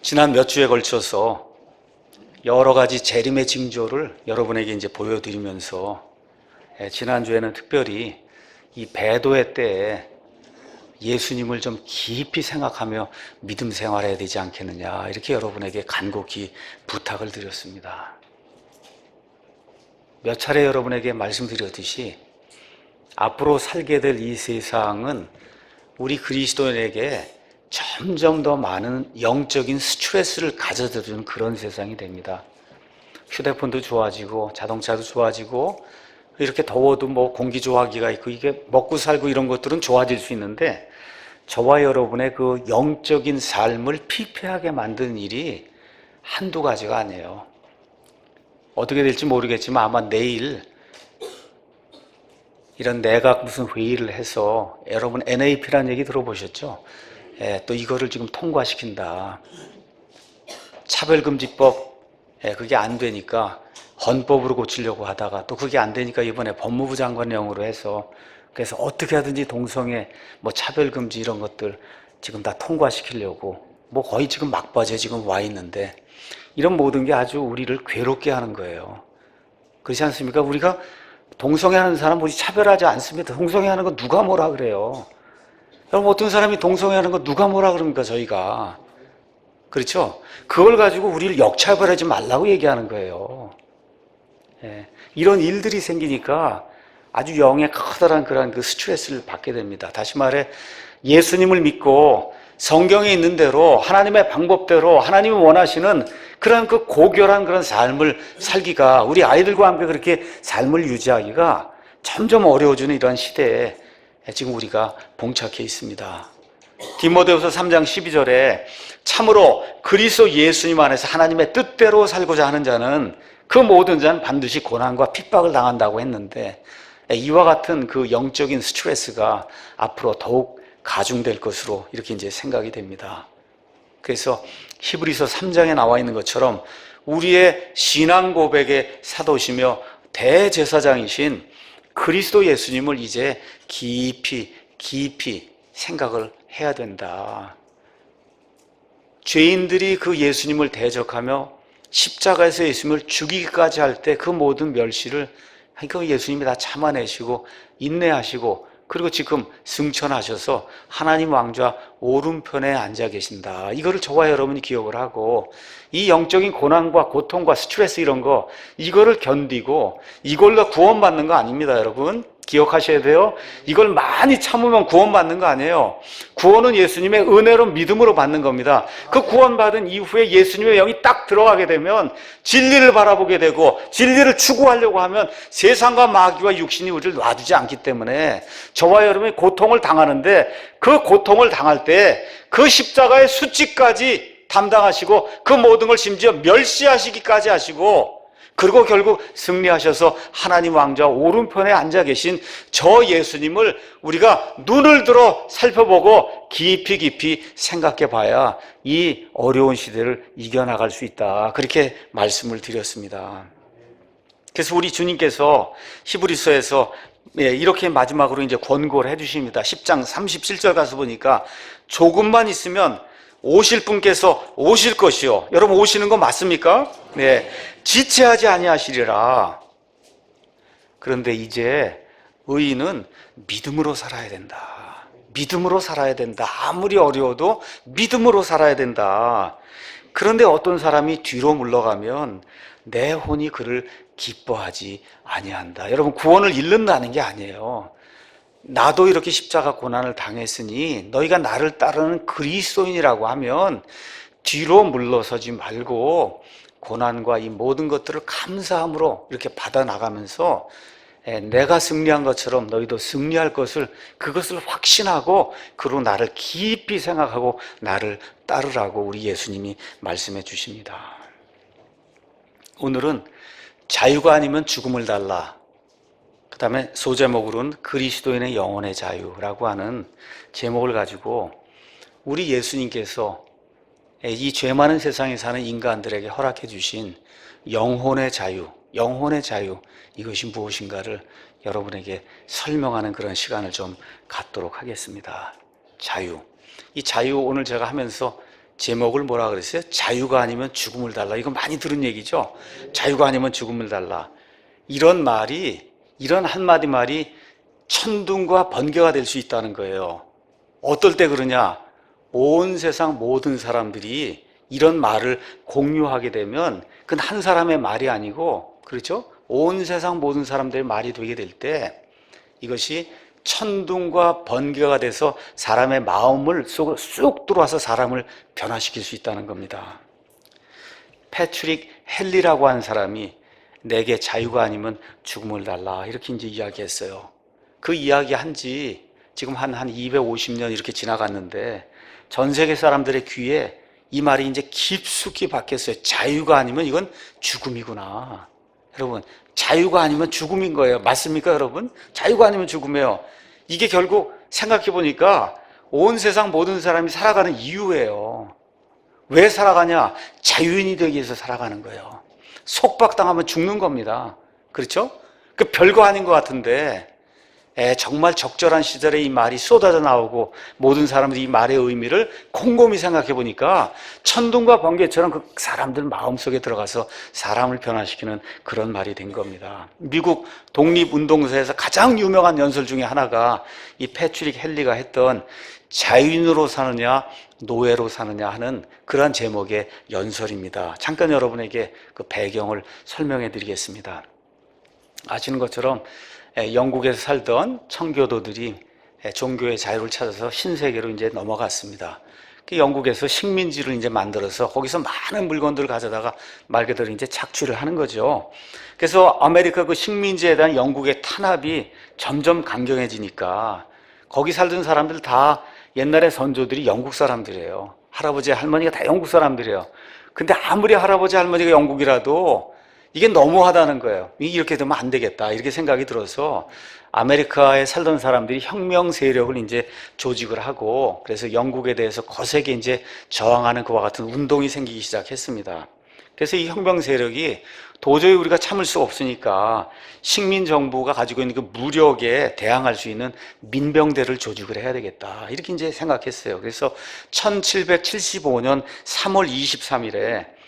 지난 몇 주에 걸쳐서 여러 가지 재림의 징조를 여러분에게 이제 보여드리면서 지난주에는 특별히 이 배도의 때에 예수님을 좀 깊이 생각하며 믿음 생활해야 되지 않겠느냐, 이렇게 여러분에게 간곡히 부탁을 드렸습니다. 몇 차례 여러분에게 말씀드렸듯이 앞으로 살게 될 이 세상은 우리 그리스도인에게 점점 더 많은 영적인 스트레스를 가져다 주는 그런 세상이 됩니다. 휴대폰도 좋아지고 자동차도 좋아지고 이렇게 더워도 뭐 공기 좋아하기가 있고 이게 먹고 살고 이런 것들은 좋아질 수 있는데 저와 여러분의 그 영적인 삶을 피폐하게 만드는 일이 한두 가지가 아니에요. 어떻게 될지 모르겠지만 아마 내일 이런 내각 무슨 회의를 해서 여러분 NAP라는 얘기 들어보셨죠? 또 이거를 지금 통과시킨다. 차별금지법 그게 안 되니까 헌법으로 고치려고 하다가 또 그게 안 되니까 이번에 법무부 장관령으로 해서 그래서 어떻게 하든지 동성애 뭐 차별금지 이런 것들 지금 다 통과시키려고 뭐 거의 지금 막바지에 지금 와 있는데 이런 모든 게 아주 우리를 괴롭게 하는 거예요. 그렇지 않습니까? 우리가 동성애 하는 사람 우리 차별하지 않습니다. 동성애 하는 거 누가 뭐라 그래요? 여러분 어떤 사람이 동성애 하는 거 누가 뭐라 그럽니까 저희가? 그렇죠? 그걸 가지고 우리를 역차별하지 말라고 얘기하는 거예요. 이런 일들이 생기니까 아주 영의 커다란 그런 그 스트레스를 받게 됩니다. 다시 말해 예수님을 믿고 성경에 있는 대로 하나님의 방법대로 하나님이 원하시는 그런 그 고결한 그런 삶을 살기가 우리 아이들과 함께 그렇게 삶을 유지하기가 점점 어려워지는 이러한 시대에 지금 우리가 봉착해 있습니다. 디모데후서 3장 12절에 참으로 그리스도 예수님 안에서 하나님의 뜻대로 살고자 하는 자는 그 모든 자는 반드시 고난과 핍박을 당한다고 했는데 이와 같은 그 영적인 스트레스가 앞으로 더욱 가중될 것으로 이렇게 이제 생각이 됩니다. 그래서 히브리서 3장에 나와 있는 것처럼 우리의 신앙 고백의 사도시며 대제사장이신 그리스도 예수님을 이제 깊이 생각을 해야 된다. 죄인들이 그 예수님을 대적하며 십자가에서 예수님을 죽이기까지 할 때 그 모든 멸시를 그 예수님이 다 참아내시고 인내하시고 그리고 지금 승천하셔서 하나님 왕좌 오른편에 앉아 계신다. 이거를 저와 여러분이 기억을 하고 이 영적인 고난과 고통과 스트레스 이런 거 이거를 견디고 이걸로 구원받는 거 아닙니다. 여러분 기억하셔야 돼요. 이걸 많이 참으면 구원받는 거 아니에요. 구원은 예수님의 은혜로 믿음으로 받는 겁니다. 그 구원받은 이후에 예수님의 영이 딱 들어가게 되면 진리를 바라보게 되고 진리를 추구하려고 하면 세상과 마귀와 육신이 우리를 놔두지 않기 때문에 저와 여러분이 고통을 당하는데 그 고통을 당할 때 그 십자가의 수치까지 담당하시고 그 모든 걸 심지어 멸시하시기까지 하시고 그리고 결국 승리하셔서 하나님 왕좌 오른편에 앉아 계신 저 예수님을 우리가 눈을 들어 살펴보고 깊이 생각해 봐야 이 어려운 시대를 이겨나갈 수 있다. 그렇게 말씀을 드렸습니다. 그래서 우리 주님께서 히브리서에서 이렇게 마지막으로 이제 권고를 해주십니다. 10장 37절 가서 보니까 조금만 있으면 오실 분께서 오실 것이요. 여러분 오시는 거 맞습니까? 네. 지체하지 아니하시리라. 그런데 이제 의인은 믿음으로 살아야 된다. 믿음으로 살아야 된다. 아무리 어려워도 믿음으로 살아야 된다. 그런데 어떤 사람이 뒤로 물러가면 내 혼이 그를 기뻐하지 아니한다. 여러분 구원을 잃는다는 게 아니에요. 나도 이렇게 십자가 고난을 당했으니 너희가 나를 따르는 그리스도인이라고 하면 뒤로 물러서지 말고 고난과 이 모든 것들을 감사함으로 이렇게 받아나가면서 내가 승리한 것처럼 너희도 승리할 것을 그것을 확신하고 그로 나를 깊이 생각하고 나를 따르라고 우리 예수님이 말씀해 주십니다. 오늘은 자유가 아니면 죽음을 달라. 그 다음에 소제목으로는 그리스도인의 영혼의 자유라고 하는 제목을 가지고 우리 예수님께서 이 죄 많은 세상에 사는 인간들에게 허락해 주신 영혼의 자유 이것이 무엇인가를 여러분에게 설명하는 그런 시간을 좀 갖도록 하겠습니다. 자유. 이 자유 오늘 제가 하면서 제목을 뭐라 그랬어요? 자유가 아니면 죽음을 달라. 이거 많이 들은 얘기죠? 자유가 아니면 죽음을 달라. 이런 말이, 이런 한마디 말이 천둥과 번개가 될 수 있다는 거예요. 어떨 때 그러냐? 온 세상 모든 사람들이 이런 말을 공유하게 되면 그건 한 사람의 말이 아니고, 그렇죠? 온 세상 모든 사람들의 말이 되게 될 때 이것이 천둥과 번개가 돼서 사람의 마음을 속으로 쑥 들어와서 사람을 변화시킬 수 있다는 겁니다. 패트릭 헨리라고 하는 사람이 내게 자유가 아니면 죽음을 달라, 이렇게 이제 이야기했어요. 그 이야기 한 지 지금 한 250년 이렇게 지나갔는데 전 세계 사람들의 귀에 이 말이 이제 깊숙이 박혔어요. 자유가 아니면 이건 죽음이구나. 여러분, 자유가 아니면 죽음인 거예요. 맞습니까, 여러분? 자유가 아니면 죽음이에요. 이게 결국 생각해 보니까 온 세상 모든 사람이 살아가는 이유예요. 왜 살아가냐? 자유인이 되기 위해서 살아가는 거예요. 속박당하면 죽는 겁니다. 그렇죠? 그 별거 아닌 것 같은데 정말 적절한 시절에 이 말이 쏟아져 나오고 모든 사람들이 이 말의 의미를 곰곰이 생각해 보니까 천둥과 번개처럼 그 사람들 마음속에 들어가서 사람을 변화시키는 그런 말이 된 겁니다. 미국 독립운동사에서 가장 유명한 연설 중에 하나가 이 패트릭 헨리가 했던 자유인으로 사느냐 노예로 사느냐 하는 그러한 제목의 연설입니다. 잠깐 여러분에게 그 배경을 설명해 드리겠습니다. 아시는 것처럼 영국에서 살던 청교도들이 종교의 자유를 찾아서 신세계로 이제 넘어갔습니다. 영국에서 식민지를 이제 만들어서 거기서 많은 물건들을 가져다가 말 그대로 이제 착취를 하는 거죠. 그래서 아메리카 그 식민지에 대한 영국의 탄압이 점점 강경해지니까 거기 살던 사람들 다 옛날의 선조들이 영국 사람들이에요. 할아버지 할머니가 다 영국 사람들이에요. 근데 아무리 할아버지 할머니가 영국이라도 이게 너무하다는 거예요. 이렇게 되면 안 되겠다, 이렇게 생각이 들어서 아메리카에 살던 사람들이 혁명 세력을 이제 조직을 하고, 그래서 영국에 대해서 거세게 이제 저항하는 그와 같은 운동이 생기기 시작했습니다. 그래서 이 혁명 세력이 도저히 우리가 참을 수 없으니까 식민 정부가 가지고 있는 그 무력에 대항할 수 있는 민병대를 조직을 해야 되겠다, 이렇게 이제 생각했어요. 그래서 1775년 3월 23일에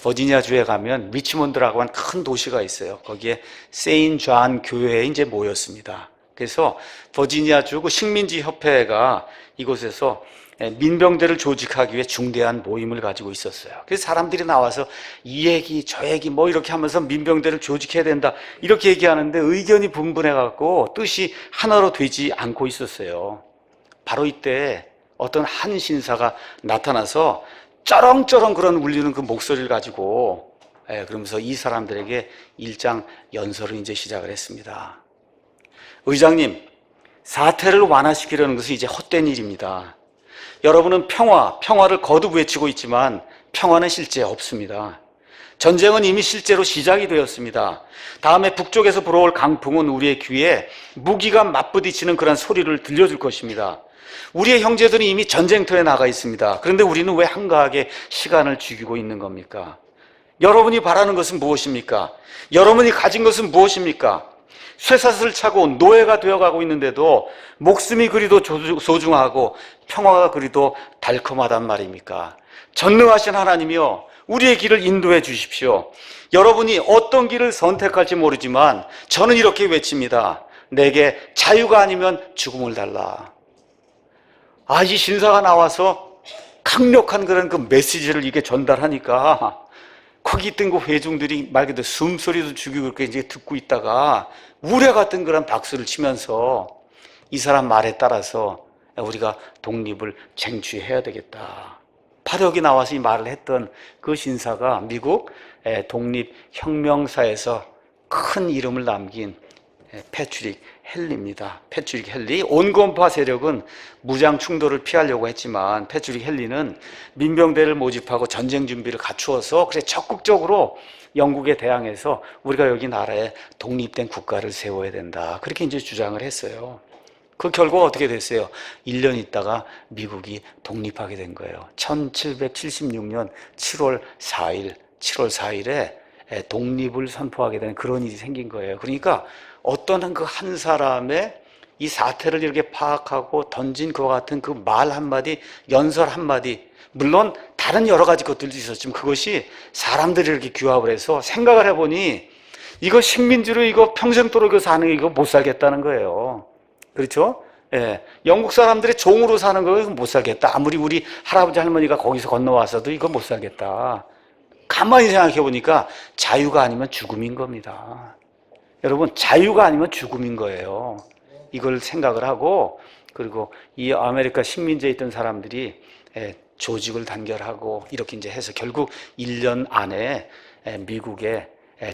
버지니아주에 가면 리치몬드라고 하는 큰 도시가 있어요. 거기에 세인 존 교회에 이제 모였습니다. 그래서 버지니아주 그 식민지 협회가 이곳에서 민병대를 조직하기 위해 중대한 모임을 가지고 있었어요. 그래서 사람들이 나와서 이 얘기 저 얘기 뭐 이렇게 하면서 민병대를 조직해야 된다, 이렇게 얘기하는데 의견이 분분해 갖고 뜻이 하나로 되지 않고 있었어요. 바로 이때 어떤 한 신사가 나타나서 쩌렁쩌렁 그런 울리는 그 목소리를 가지고 그러면서 이 사람들에게 일장 연설을 이제 시작을 했습니다. 의장님, 사태를 완화시키려는 것은 이제 헛된 일입니다. 여러분은 평화를 거듭 외치고 있지만 평화는 실제 없습니다. 전쟁은 이미 실제로 시작이 되었습니다. 다음에 북쪽에서 불어올 강풍은 우리의 귀에 무기가 맞부딪히는 그런 소리를 들려줄 것입니다. 우리의 형제들은 이미 전쟁터에 나가 있습니다. 그런데 우리는 왜 한가하게 시간을 죽이고 있는 겁니까? 여러분이 바라는 것은 무엇입니까? 여러분이 가진 것은 무엇입니까? 쇠사슬을 차고 노예가 되어가고 있는데도 목숨이 그리도 소중하고 평화가 그리도 달콤하단 말입니까? 전능하신 하나님이여, 우리의 길을 인도해 주십시오. 여러분이 어떤 길을 선택할지 모르지만 저는 이렇게 외칩니다. 내게 자유가 아니면 죽음을 달라. 이 신사가 나와서 강력한 그런 그 메시지를 이게 전달하니까 거기 있던 그 회중들이 말 그대로 숨소리도 죽이고 그렇게 이제 듣고 있다가 우레 같은 그런 박수를 치면서 이 사람 말에 따라서 우리가 독립을 쟁취해야 되겠다, 바로 여기 나와서 이 말을 했던 그 신사가 미국 독립혁명사에서 큰 이름을 남긴 패트릭 헨리입니다. 패트릭 헨리. 온건파 세력은 무장 충돌을 피하려고 했지만 패트릭 헨리는 민병대를 모집하고 전쟁 준비를 갖추어서 그래 적극적으로 영국에 대항해서 우리가 여기 나라에 독립된 국가를 세워야 된다, 그렇게 이제 주장을 했어요. 그 결과가 어떻게 됐어요? 1년 있다가 미국이 독립하게 된 거예요. 1776년 7월 4일에 독립을 선포하게 된 그런 일이 생긴 거예요. 그러니까 어떤 그 한 사람의 이 사태를 이렇게 파악하고 던진 그와 같은 그 말 한마디, 연설 한마디, 물론 다른 여러 가지 것들도 있었지만 그것이 사람들이 이렇게 규합을 해서 생각을 해보니 이거 식민지로 이거 평생도록 이거 사는 거 이거 못 살겠다는 거예요. 그렇죠? 예. 영국 사람들이 종으로 사는 거 이거 못 살겠다. 아무리 우리 할아버지 할머니가 거기서 건너와서도 이거 못 살겠다. 가만히 생각해 보니까 자유가 아니면 죽음인 겁니다. 여러분, 자유가 아니면 죽음인 거예요. 이걸 생각을 하고, 그리고 이 아메리카 식민지에 있던 사람들이 조직을 단결하고 이렇게 이제 해서 결국 1년 안에 미국의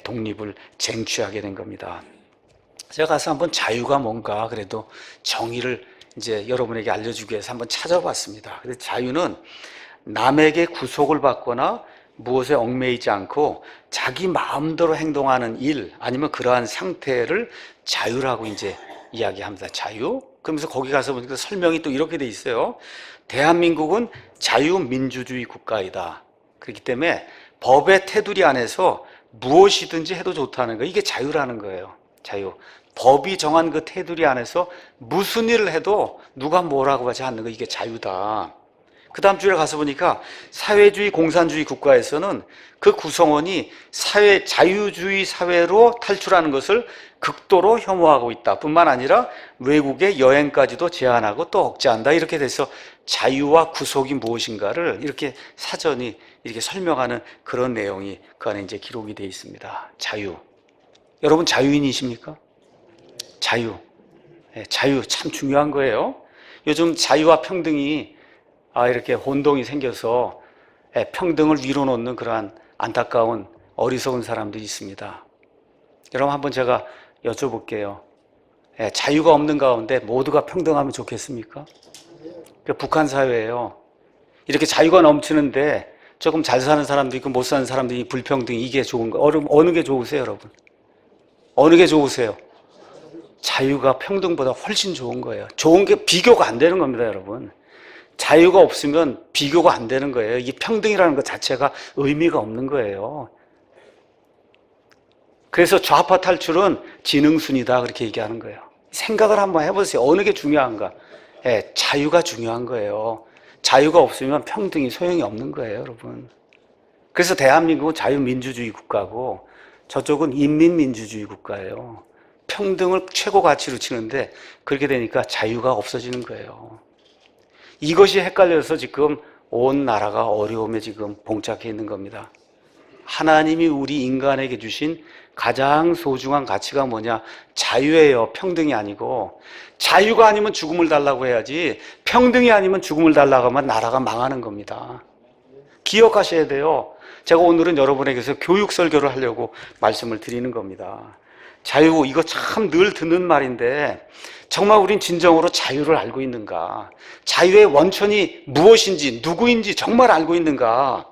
독립을 쟁취하게 된 겁니다. 제가 가서 한번 자유가 뭔가 그래도 정의를 이제 여러분에게 알려주기 위해서 한번 찾아봤습니다. 그래서 자유는 남에게 구속을 받거나 무엇에 얽매이지 않고 자기 마음대로 행동하는 일 아니면 그러한 상태를 자유라고 이제 이야기합니다. 자유? 그러면서 거기 가서 보니까 설명이 또 이렇게 돼 있어요. 대한민국은 자유민주주의 국가이다. 그렇기 때문에 법의 테두리 안에서 무엇이든지 해도 좋다는 거, 이게 자유라는 거예요. 자유. 법이 정한 그 테두리 안에서 무슨 일을 해도 누가 뭐라고 하지 않는 거, 이게 자유다. 그 다음 주에 가서 보니까 사회주의 공산주의 국가에서는 그 구성원이 자유주의 사회로 탈출하는 것을 극도로 혐오하고 있다 뿐만 아니라 외국의 여행까지도 제한하고 또 억제한다. 이렇게 돼서 자유와 구속이 무엇인가를 이렇게 사전이 이렇게 설명하는 그런 내용이 그 안에 이제 기록이 되어 있습니다. 자유. 여러분 자유인이십니까? 자유. 자유 참 중요한 거예요. 요즘 자유와 평등이 이렇게 혼동이 생겨서 평등을 위로 놓는 그러한 안타까운 어리석은 사람들이 있습니다. 여러분 한번 제가 여쭤볼게요. 자유가 없는 가운데 모두가 평등하면 좋겠습니까? 북한 사회예요. 이렇게 자유가 넘치는데 조금 잘 사는 사람도 있고 못 사는 사람들이 불평등, 이게 좋은 거. 어느 게 좋으세요, 여러분? 어느 게 좋으세요? 자유가 평등보다 훨씬 좋은 거예요. 좋은 게 비교가 안 되는 겁니다, 여러분. 자유가 없으면 비교가 안 되는 거예요. 이 평등이라는 것 자체가 의미가 없는 거예요. 그래서 좌파 탈출은 지능순이다 그렇게 얘기하는 거예요. 생각을 한번 해보세요. 어느 게 중요한가? 자유가 중요한 거예요. 자유가 없으면 평등이 소용이 없는 거예요, 여러분. 그래서 대한민국은 자유민주주의 국가고 저쪽은 인민민주주의 국가예요. 평등을 최고 가치로 치는데 그렇게 되니까 자유가 없어지는 거예요. 이것이 헷갈려서 지금 온 나라가 어려움에 지금 봉착해 있는 겁니다. 하나님이 우리 인간에게 주신 가장 소중한 가치가 뭐냐? 자유예요. 평등이 아니고. 자유가 아니면 죽음을 달라고 해야지 평등이 아니면 죽음을 달라고 하면 나라가 망하는 겁니다. 기억하셔야 돼요. 제가 오늘은 여러분에게서 교육 설교를 하려고 말씀을 드리는 겁니다. 자유, 이거 참 늘 듣는 말인데 정말 우린 진정으로 자유를 알고 있는가? 자유의 원천이 무엇인지, 누구인지 정말 알고 있는가?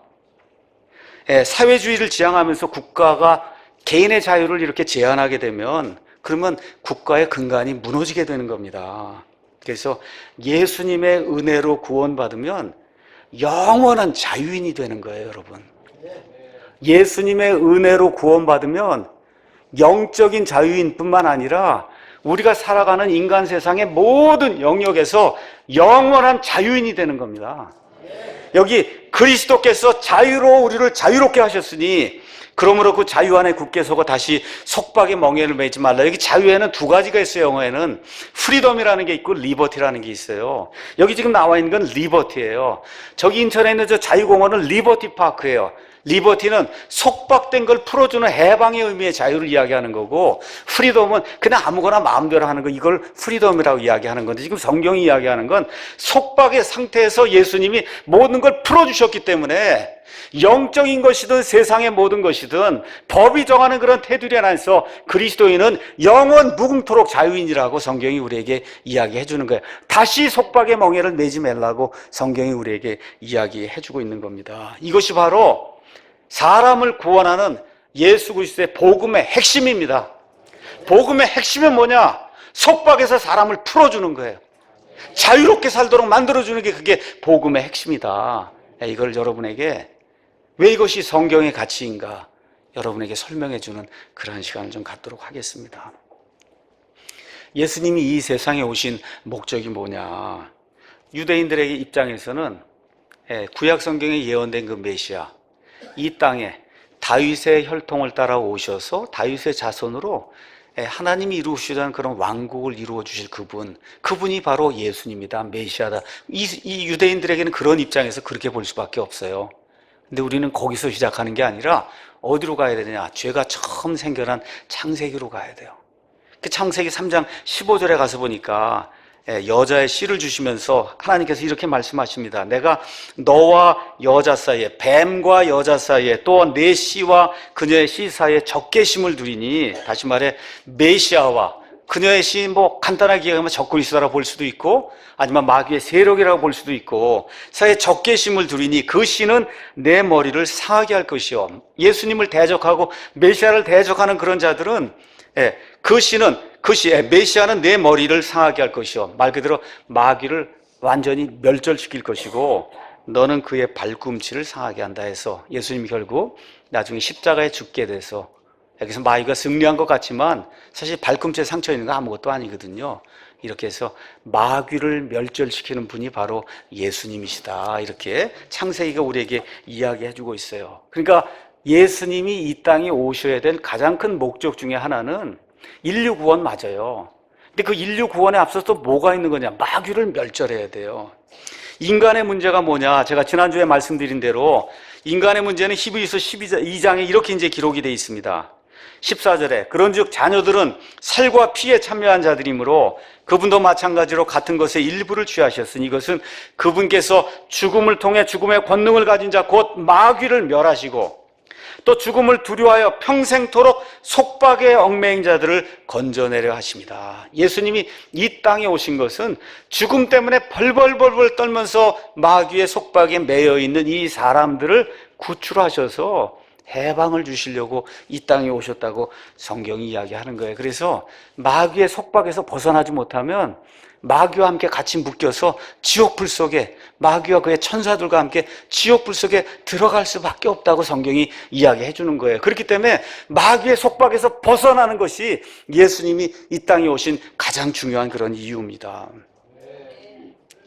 사회주의를 지향하면서 국가가 개인의 자유를 이렇게 제한하게 되면 그러면 국가의 근간이 무너지게 되는 겁니다. 그래서 예수님의 은혜로 구원받으면 영원한 자유인이 되는 거예요, 여러분. 예수님의 은혜로 구원받으면 영적인 자유인뿐만 아니라 우리가 살아가는 인간 세상의 모든 영역에서 영원한 자유인이 되는 겁니다. 여기 그리스도께서 자유로 우리를 자유롭게 하셨으니 그러므로 그 자유 안에 굳게 서고 다시 속박의 멍에를 매지 말라. 여기 자유에는 두 가지가 있어요. 영어에는 프리덤이라는 게 있고 리버티라는 게 있어요. 여기 지금 나와 있는 건 리버티예요. 저기 인천에 있는 저 자유공원은 리버티 파크예요. 리버티는 속박된 걸 풀어주는 해방의 의미의 자유를 이야기하는 거고, 프리덤은 그냥 아무거나 마음대로 하는 거, 이걸 프리덤이라고 이야기하는 건데, 지금 성경이 이야기하는 건 속박의 상태에서 예수님이 모든 걸 풀어주셨기 때문에 영적인 것이든 세상의 모든 것이든 법이 정하는 그런 테두리 안에서 그리스도인은 영원 무궁토록 자유인이라고 성경이 우리에게 이야기해 주는 거예요. 다시 속박의 멍에를 매지 말라고 성경이 우리에게 이야기해 주고 있는 겁니다. 이것이 바로 사람을 구원하는 예수 그리스도의 복음의 핵심입니다. 복음의 핵심은 뭐냐? 속박에서 사람을 풀어주는 거예요. 자유롭게 살도록 만들어주는 게 그게 복음의 핵심이다. 이걸 여러분에게 왜 이것이 성경의 가치인가 여러분에게 설명해 주는 그런 시간을 좀 갖도록 하겠습니다. 예수님이 이 세상에 오신 목적이 뭐냐? 유대인들에게 입장에서는 구약 성경에 예언된 그 메시아, 이 땅에 다윗의 혈통을 따라 오셔서 다윗의 자손으로 하나님이 이루시던 그런 왕국을 이루어 주실 그분이 바로 예수님이다, 메시아다. 이 유대인들에게는 그런 입장에서 그렇게 볼 수밖에 없어요. 근데 우리는 거기서 시작하는 게 아니라 어디로 가야 되느냐? 죄가 처음 생겨난 창세기로 가야 돼요. 그 창세기 3장 15절에 가서 보니까 여자의 씨를 주시면서 하나님께서 이렇게 말씀하십니다. 내가 너와 여자 사이에, 뱀과 여자 사이에, 또 내 씨와 그녀의 씨 사이에 적개심을 두리니, 다시 말해 메시아와 그녀의 씨, 간단하게 얘기하면 적그리스도라고 볼 수도 있고 아니면 마귀의 세력이라고 볼 수도 있고, 사이에 적개심을 두리니 그 씨는 내 머리를 상하게 할 것이요. 예수님을 대적하고 메시아를 대적하는 그런 자들은 메시아는 내 머리를 상하게 할 것이요. 말 그대로 마귀를 완전히 멸절시킬 것이고 너는 그의 발꿈치를 상하게 한다 해서 예수님이 결국 나중에 십자가에 죽게 돼서, 여기서 마귀가 승리한 것 같지만 사실 발꿈치에 상처 있는 거 아무것도 아니거든요. 이렇게 해서 마귀를 멸절시키는 분이 바로 예수님이시다, 이렇게 창세기가 우리에게 이야기해주고 있어요. 그러니까 예수님이 이 땅에 오셔야 될 가장 큰 목적 중에 하나는 인류 구원 맞아요. 근데 그 인류 구원에 앞서서 또 뭐가 있는 거냐? 마귀를 멸절해야 돼요. 인간의 문제가 뭐냐? 제가 지난주에 말씀드린 대로 인간의 문제는 히브리서 12장에 이렇게 이제 기록이 되어 있습니다. 14절에 그런즉 자녀들은 살과 피에 참여한 자들이므로 그분도 마찬가지로 같은 것의 일부를 취하셨으니 이것은 그분께서 죽음을 통해 죽음의 권능을 가진 자 곧 마귀를 멸하시고 또 죽음을 두려워하여 평생토록 속박의 얽매인 자들을 건져내려 하십니다. 예수님이 이 땅에 오신 것은 죽음 때문에 벌벌벌벌 떨면서 마귀의 속박에 매여 있는 이 사람들을 구출하셔서 해방을 주시려고 이 땅에 오셨다고 성경이 이야기하는 거예요. 그래서 마귀의 속박에서 벗어나지 못하면 마귀와 함께 같이 묶여서 지옥불 속에, 마귀와 그의 천사들과 함께 지옥불 속에 들어갈 수밖에 없다고 성경이 이야기해 주는 거예요. 그렇기 때문에 마귀의 속박에서 벗어나는 것이 예수님이 이 땅에 오신 가장 중요한 그런 이유입니다.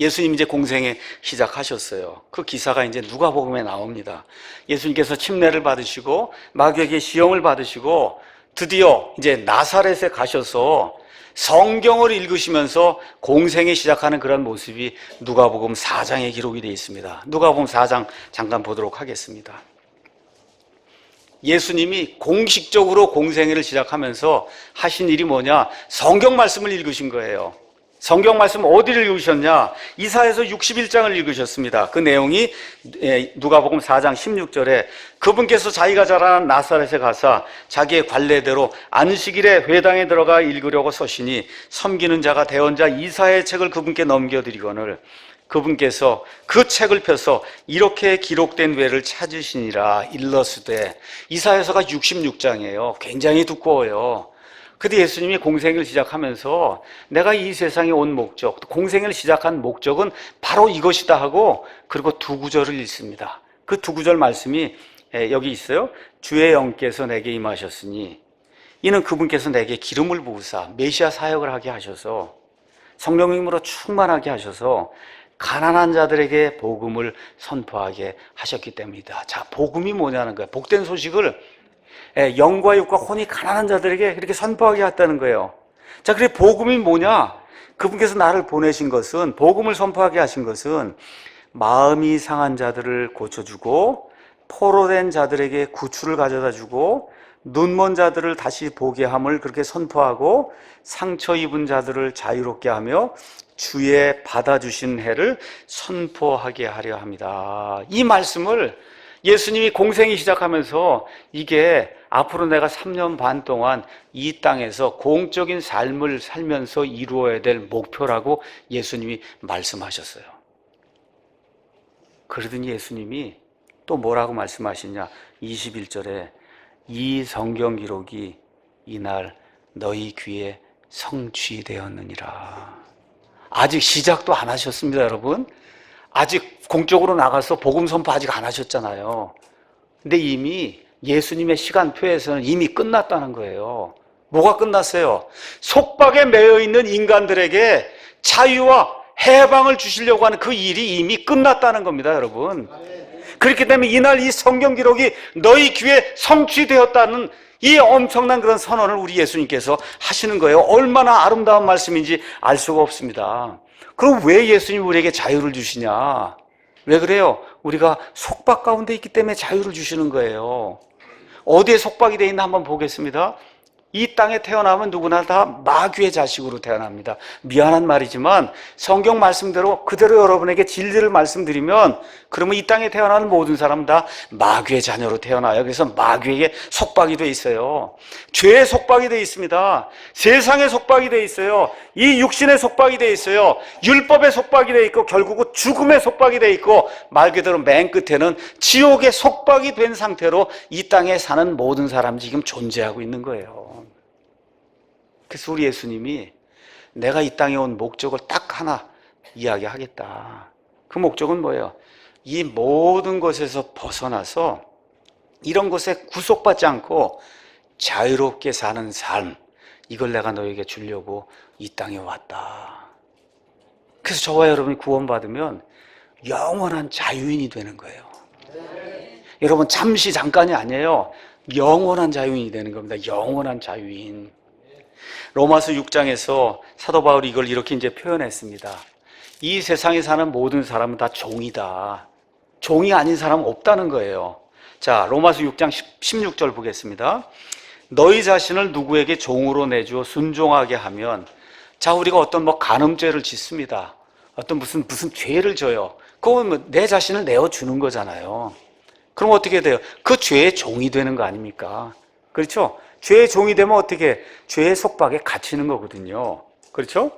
예수님 이제 공생에 시작하셨어요. 그 기사가 이제 누가복음에 나옵니다. 예수님께서 침례를 받으시고 마귀에게 시험을 받으시고 드디어 이제 나사렛에 가셔서 성경을 읽으시면서 공생에 시작하는 그런 모습이 누가복음 4장에 기록이 되어 있습니다. 누가복음 4장 잠깐 보도록 하겠습니다. 예수님이 공식적으로 공생애를 시작하면서 하신 일이 뭐냐? 성경 말씀을 읽으신 거예요. 성경 말씀 어디를 읽으셨냐? 이사야서 61장을 읽으셨습니다. 그 내용이 누가복음 4장 16절에 그분께서 자기가 자란 나사렛에 가사 자기의 관례대로 안식일에 회당에 들어가 읽으려고 서시니 섬기는 자가 대언자 이사야의 책을 그분께 넘겨드리거늘 그분께서 그 책을 펴서 이렇게 기록된 외를 찾으시니라 일러스되. 이사야서가 66장이에요. 굉장히 두꺼워요. 근데 예수님이 공생애를 시작하면서 내가 이 세상에 온 목적, 공생애를 시작한 목적은 바로 이것이다 하고, 그리고 두 구절을 읽습니다. 그 두 구절 말씀이 여기 있어요. 주의 영께서 내게 임하셨으니 이는 그분께서 내게 기름을 부으사 메시아 사역을 하게 하셔서 성령님으로 충만하게 하셔서 가난한 자들에게 복음을 선포하게 하셨기 때문이다. 자, 복음이 뭐냐는 거예요. 복된 소식을 영과 육과 혼이 가난한 자들에게 이렇게 선포하게 했다는 거예요. 자, 그래 복음이 뭐냐? 그분께서 나를 보내신 것은, 복음을 선포하게 하신 것은 마음이 상한 자들을 고쳐주고 포로된 자들에게 구출을 가져다 주고 눈먼 자들을 다시 보게 함을 그렇게 선포하고 상처 입은 자들을 자유롭게 하며 주의 받아주신 해를 선포하게 하려 합니다. 이 말씀을 예수님이 공생이 시작하면서 이게 앞으로 내가 3년 반 동안 이 땅에서 공적인 삶을 살면서 이루어야 될 목표라고 예수님이 말씀하셨어요. 그러더니 예수님이 또 뭐라고 말씀하시냐? 21절에 이 성경 기록이 이날 너희 귀에 성취되었느니라. 아직 시작도 안 하셨습니다, 여러분. 아직 공적으로 나가서 복음 선포 아직 안 하셨잖아요. 근데 이미 예수님의 시간표에서는 이미 끝났다는 거예요. 뭐가 끝났어요? 속박에 매여 있는 인간들에게 자유와 해방을 주시려고 하는 그 일이 이미 끝났다는 겁니다, 여러분. 그렇기 때문에 이날 이 성경 기록이 너희 귀에 성취되었다는 이 엄청난 그런 선언을 우리 예수님께서 하시는 거예요. 얼마나 아름다운 말씀인지 알 수가 없습니다. 그럼 왜 예수님이 우리에게 자유를 주시냐? 왜 그래요? 우리가 속박 가운데 있기 때문에 자유를 주시는 거예요. 어디에 속박이 되어 있나 한번 보겠습니다. 이 땅에 태어나면 누구나 다 마귀의 자식으로 태어납니다. 미안한 말이지만 성경 말씀대로 그대로 여러분에게 진리를 말씀드리면, 그러면 이 땅에 태어나는 모든 사람 다 마귀의 자녀로 태어나요. 그래서 마귀에게 속박이 돼 있어요. 죄의 속박이 돼 있습니다. 세상의 속박이 돼 있어요. 이 육신의 속박이 돼 있어요. 율법의 속박이 돼 있고, 결국은 죽음의 속박이 돼 있고, 말 그대로 맨 끝에는 지옥의 속박이 된 상태로 이 땅에 사는 모든 사람이 지금 존재하고 있는 거예요. 그래서 우리 예수님이 내가 이 땅에 온 목적을 딱 하나 이야기하겠다. 그 목적은 뭐예요? 이 모든 것에서 벗어나서 이런 것에 구속받지 않고 자유롭게 사는 삶, 이걸 내가 너에게 주려고 이 땅에 왔다. 그래서 저와 여러분이 구원받으면 영원한 자유인이 되는 거예요. 여러분, 잠시 잠깐이 아니에요. 영원한 자유인이 되는 겁니다. 영원한 자유인. 로마서 6장에서 사도 바울이 이걸 이렇게 이제 표현했습니다. 이 세상에 사는 모든 사람은 다 종이다. 종이 아닌 사람은 없다는 거예요. 자, 로마서 6장 16절 보겠습니다. 너희 자신을 누구에게 종으로 내주어 순종하게 하면, 자, 우리가 어떤 간음죄를 짓습니다. 어떤 무슨 죄를 져요. 그건 내 자신을 내어주는 거잖아요. 그럼 어떻게 돼요? 그 죄의 종이 되는 거 아닙니까? 그렇죠? 죄의 종이 되면 어떻게? 죄의 속박에 갇히는 거거든요. 그렇죠?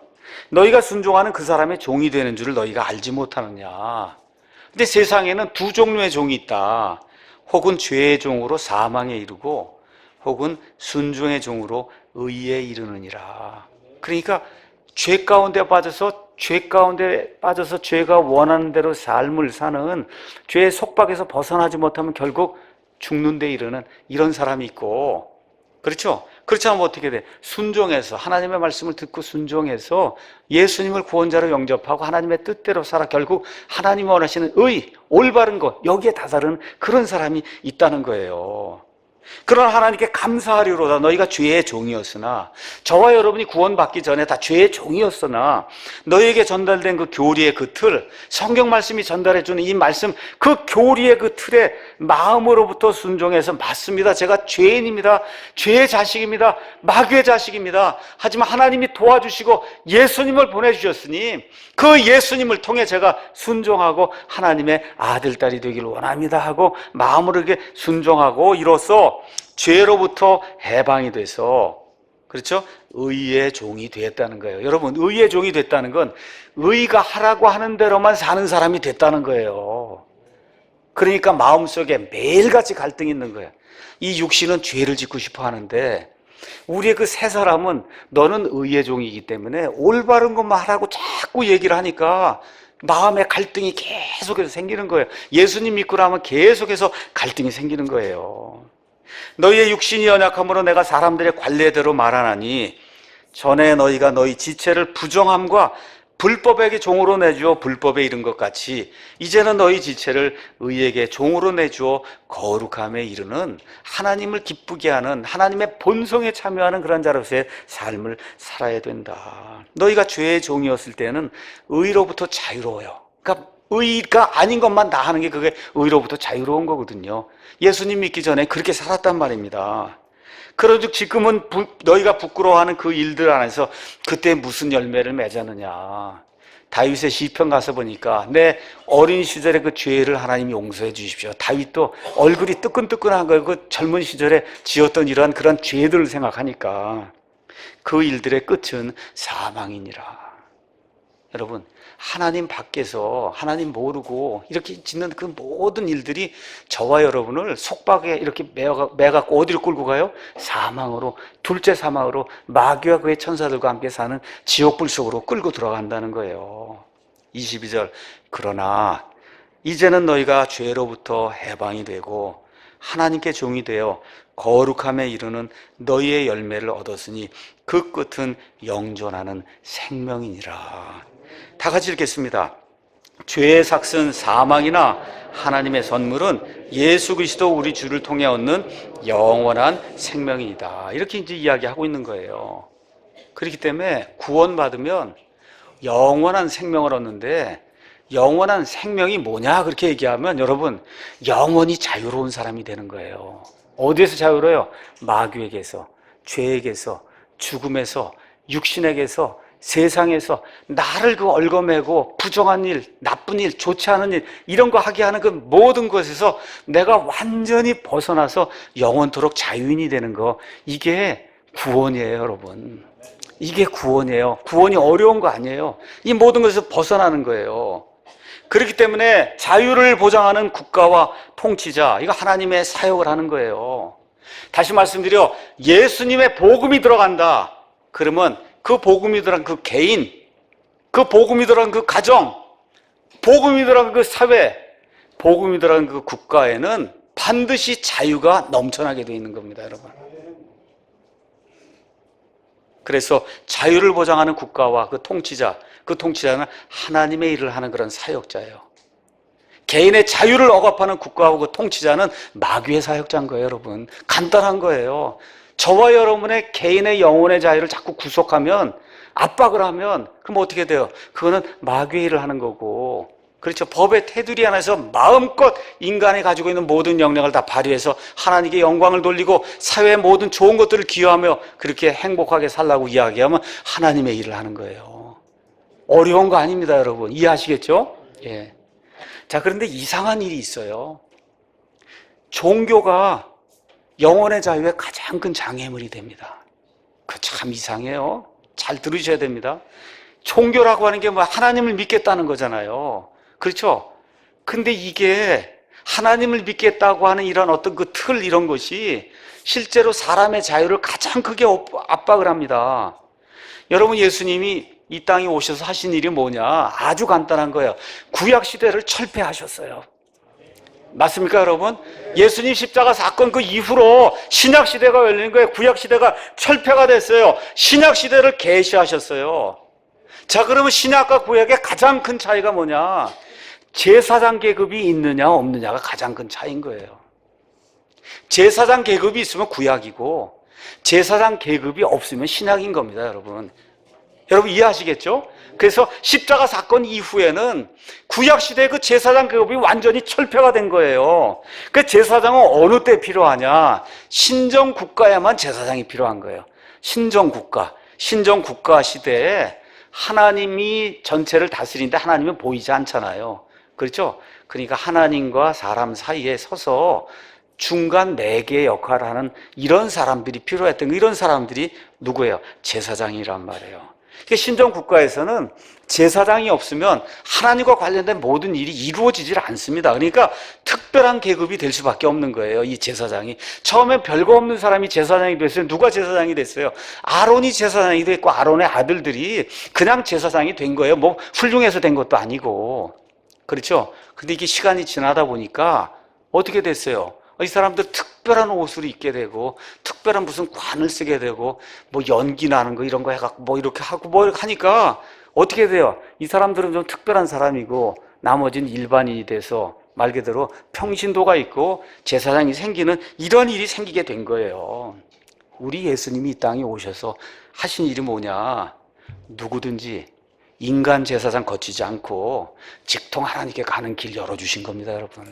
너희가 순종하는 그 사람의 종이 되는 줄을 너희가 알지 못하느냐. 근데 세상에는 두 종류의 종이 있다. 혹은 죄의 종으로 사망에 이르고, 혹은 순종의 종으로 의에 이르느니라. 그러니까 죄 가운데 빠져서 죄가 원하는 대로 삶을 사는, 죄의 속박에서 벗어나지 못하면 결국 죽는 데 이르는 이런 사람이 있고, 그렇죠? 그렇지 않으면 어떻게 돼? 순종해서, 하나님의 말씀을 듣고 순종해서 예수님을 구원자로 영접하고 하나님의 뜻대로 살아 결국 하나님이 원하시는 의, 올바른 것, 여기에 다다르는 그런 사람이 있다는 거예요. 그러나 하나님께 감사하리로다. 너희가 죄의 종이었으나, 저와 여러분이 구원받기 전에 다 죄의 종이었으나 너희에게 전달된 그 교리의 그 틀, 성경 말씀이 전달해주는 이 말씀, 그 교리의 그 틀에 마음으로부터 순종해서, 맞습니다, 제가 죄인입니다, 죄의 자식입니다, 마귀의 자식입니다, 하지만 하나님이 도와주시고 예수님을 보내주셨으니 그 예수님을 통해 제가 순종하고 하나님의 아들, 딸이 되길 원합니다 하고 마음으로 이렇게 순종하고, 이로써 죄로부터 해방이 돼서, 그렇죠? 의의 종이 됐다는 거예요. 여러분, 의의 종이 됐다는 건 의가 하라고 하는 대로만 사는 사람이 됐다는 거예요. 그러니까 마음속에 매일같이 갈등이 있는 거예요. 이 육신은 죄를 짓고 싶어 하는데, 우리의 그 새 사람은 너는 의의 종이기 때문에 올바른 것만 하라고 자꾸 얘기를 하니까 마음에 갈등이 계속해서 생기는 거예요. 예수님 믿고 나면 계속해서 갈등이 생기는 거예요. 너희의 육신이 연약함으로 내가 사람들의 관례대로 말하나니, 전에 너희가 너희 지체를 부정함과 불법에게 종으로 내주어 불법에 이른 것 같이 이제는 너희 지체를 의에게 종으로 내주어 거룩함에 이르는, 하나님을 기쁘게 하는, 하나님의 본성에 참여하는 그런 자로서의 삶을 살아야 된다. 너희가 죄의 종이었을 때는 의로부터 자유로워요. 그러니까 의가 아닌 것만 다 하는 게 그게 의로부터 자유로운 거거든요. 예수님 믿기 전에 그렇게 살았단 말입니다. 그런즉 지금은 너희가 부끄러워하는 그 일들 안에서 그때 무슨 열매를 맺었느냐. 다윗의 시편 가서 보니까 내 어린 시절의 그 죄를 하나님이 용서해 주십시오. 다윗도 얼굴이 뜨끈뜨끈한 거예요. 그 젊은 시절에 지었던 이러한 그런 죄들을 생각하니까. 그 일들의 끝은 사망이니라. 여러분, 하나님 밖에서 하나님 모르고 이렇게 짓는 그 모든 일들이 저와 여러분을 속박에 이렇게 매갖고 어디로 끌고 가요? 사망으로, 둘째 사망으로, 마귀와 그의 천사들과 함께 사는 지옥불 속으로 끌고 들어간다는 거예요. 22절, 그러나 이제는 너희가 죄로부터 해방이 되고 하나님께 종이 되어 거룩함에 이르는 너희의 열매를 얻었으니 그 끝은 영존하는 생명이니라. 다 같이 읽겠습니다. 죄의 삭은 사망이나 하나님의 선물은 예수 그리스도 우리 주를 통해 얻는 영원한 생명이다. 이렇게 이제 이야기하고 있는 거예요. 그렇기 때문에 구원받으면 영원한 생명을 얻는데, 영원한 생명이 뭐냐 그렇게 얘기하면 여러분, 영원히 자유로운 사람이 되는 거예요. 어디에서 자유로워요? 마귀에게서, 죄에게서, 죽음에서, 육신에게서, 세상에서 나를 그 얽어매고 부정한 일, 나쁜 일, 좋지 않은 일, 이런 거 하게 하는 그 모든 것에서 내가 완전히 벗어나서 영원토록 자유인이 되는 거, 이게 구원이에요, 여러분. 이게 구원이에요. 구원이 어려운 거 아니에요. 이 모든 것에서 벗어나는 거예요. 그렇기 때문에 자유를 보장하는 국가와 통치자, 이거 하나님의 사역을 하는 거예요. 다시 말씀드려, 예수님의 복음이 들어간다 그러면 그 복음이 들어간 그 개인, 그 복음이 들어간 그 가정, 복음이 들어간 그 사회, 복음이 들어간 그 국가에는 반드시 자유가 넘쳐나게 되어 있는 겁니다, 여러분. 그래서 자유를 보장하는 국가와 그 통치자는 하나님의 일을 하는 그런 사역자예요. 개인의 자유를 억압하는 국가하고 그 통치자는 마귀의 사역자인 거예요, 여러분. 간단한 거예요. 저와 여러분의 개인의 영혼의 자유를 자꾸 구속하면, 압박을 하면, 그럼 어떻게 돼요? 그거는 마귀의 일을 하는 거고, 그렇죠. 법의 테두리 안에서 마음껏 인간이 가지고 있는 모든 역량을 다 발휘해서 하나님께 영광을 돌리고 사회의 모든 좋은 것들을 기여하며 그렇게 행복하게 살라고 이야기하면 하나님의 일을 하는 거예요. 어려운 거 아닙니다, 여러분. 이해하시겠죠? 예. 자, 그런데 이상한 일이 있어요. 종교가 영혼의 자유의 가장 큰 장애물이 됩니다. 그 참 이상해요. 잘 들으셔야 됩니다. 종교라고 하는 게 뭐 하나님을 믿겠다는 거잖아요. 그렇죠? 근데 이게 하나님을 믿겠다고 하는 이런 어떤 그 틀, 이런 것이 실제로 사람의 자유를 가장 크게 압박을 합니다. 여러분, 예수님이 이 땅에 오셔서 하신 일이 뭐냐? 아주 간단한 거예요. 구약 시대를 철폐하셨어요. 맞습니까, 여러분? 예수님 십자가 사건 그 이후로 신약 시대가 열린 거예요. 구약 시대가 철폐가 됐어요. 신약 시대를 계시하셨어요. 자, 그러면 신약과 구약의 가장 큰 차이가 뭐냐? 제사장 계급이 있느냐 없느냐가 가장 큰 차이인 거예요. 제사장 계급이 있으면 구약이고 제사장 계급이 없으면 신약인 겁니다, 여러분. 여러분 이해하시겠죠? 그래서 십자가 사건 이후에는 구약 시대의 그 제사장 계급이 완전히 철폐가 된 거예요. 그 제사장은 어느 때 필요하냐? 신정 국가에만 제사장이 필요한 거예요. 신정 국가 시대에 하나님이 전체를 다스리는데 하나님은 보이지 않잖아요. 그렇죠? 그러니까 하나님과 사람 사이에 서서 중간 매개 역할을 하는 이런 사람들이 필요했던, 이런 사람들이 누구예요? 제사장이란 말이에요. 신정 국가에서는 제사장이 없으면 하나님과 관련된 모든 일이 이루어지질 않습니다. 그러니까 특별한 계급이 될 수밖에 없는 거예요, 이 제사장이. 처음에 별거 없는 사람이 제사장이 됐어요. 누가 제사장이 됐어요? 아론이 제사장이 됐고 아론의 아들들이 그냥 제사장이 된 거예요. 뭐 훌륭해서 된 것도 아니고. 그렇죠? 근데 이게 시간이 지나다 보니까 어떻게 됐어요? 이 사람들 특별한 옷을 입게 되고 특별한 무슨 관을 쓰게 되고 뭐 연기 나는 거 이런 거 해갖고 뭐 이렇게 하고 뭐 이렇게 하니까 어떻게 돼요? 이 사람들은 좀 특별한 사람이고 나머지는 일반인이 돼서 말 그대로 평신도가 있고 제사장이 생기는 이런 일이 생기게 된 거예요. 우리 예수님이 이 땅에 오셔서 하신 일이 뭐냐? 누구든지 인간 제사장 거치지 않고 직통 하나님께 가는 길 열어주신 겁니다, 여러분.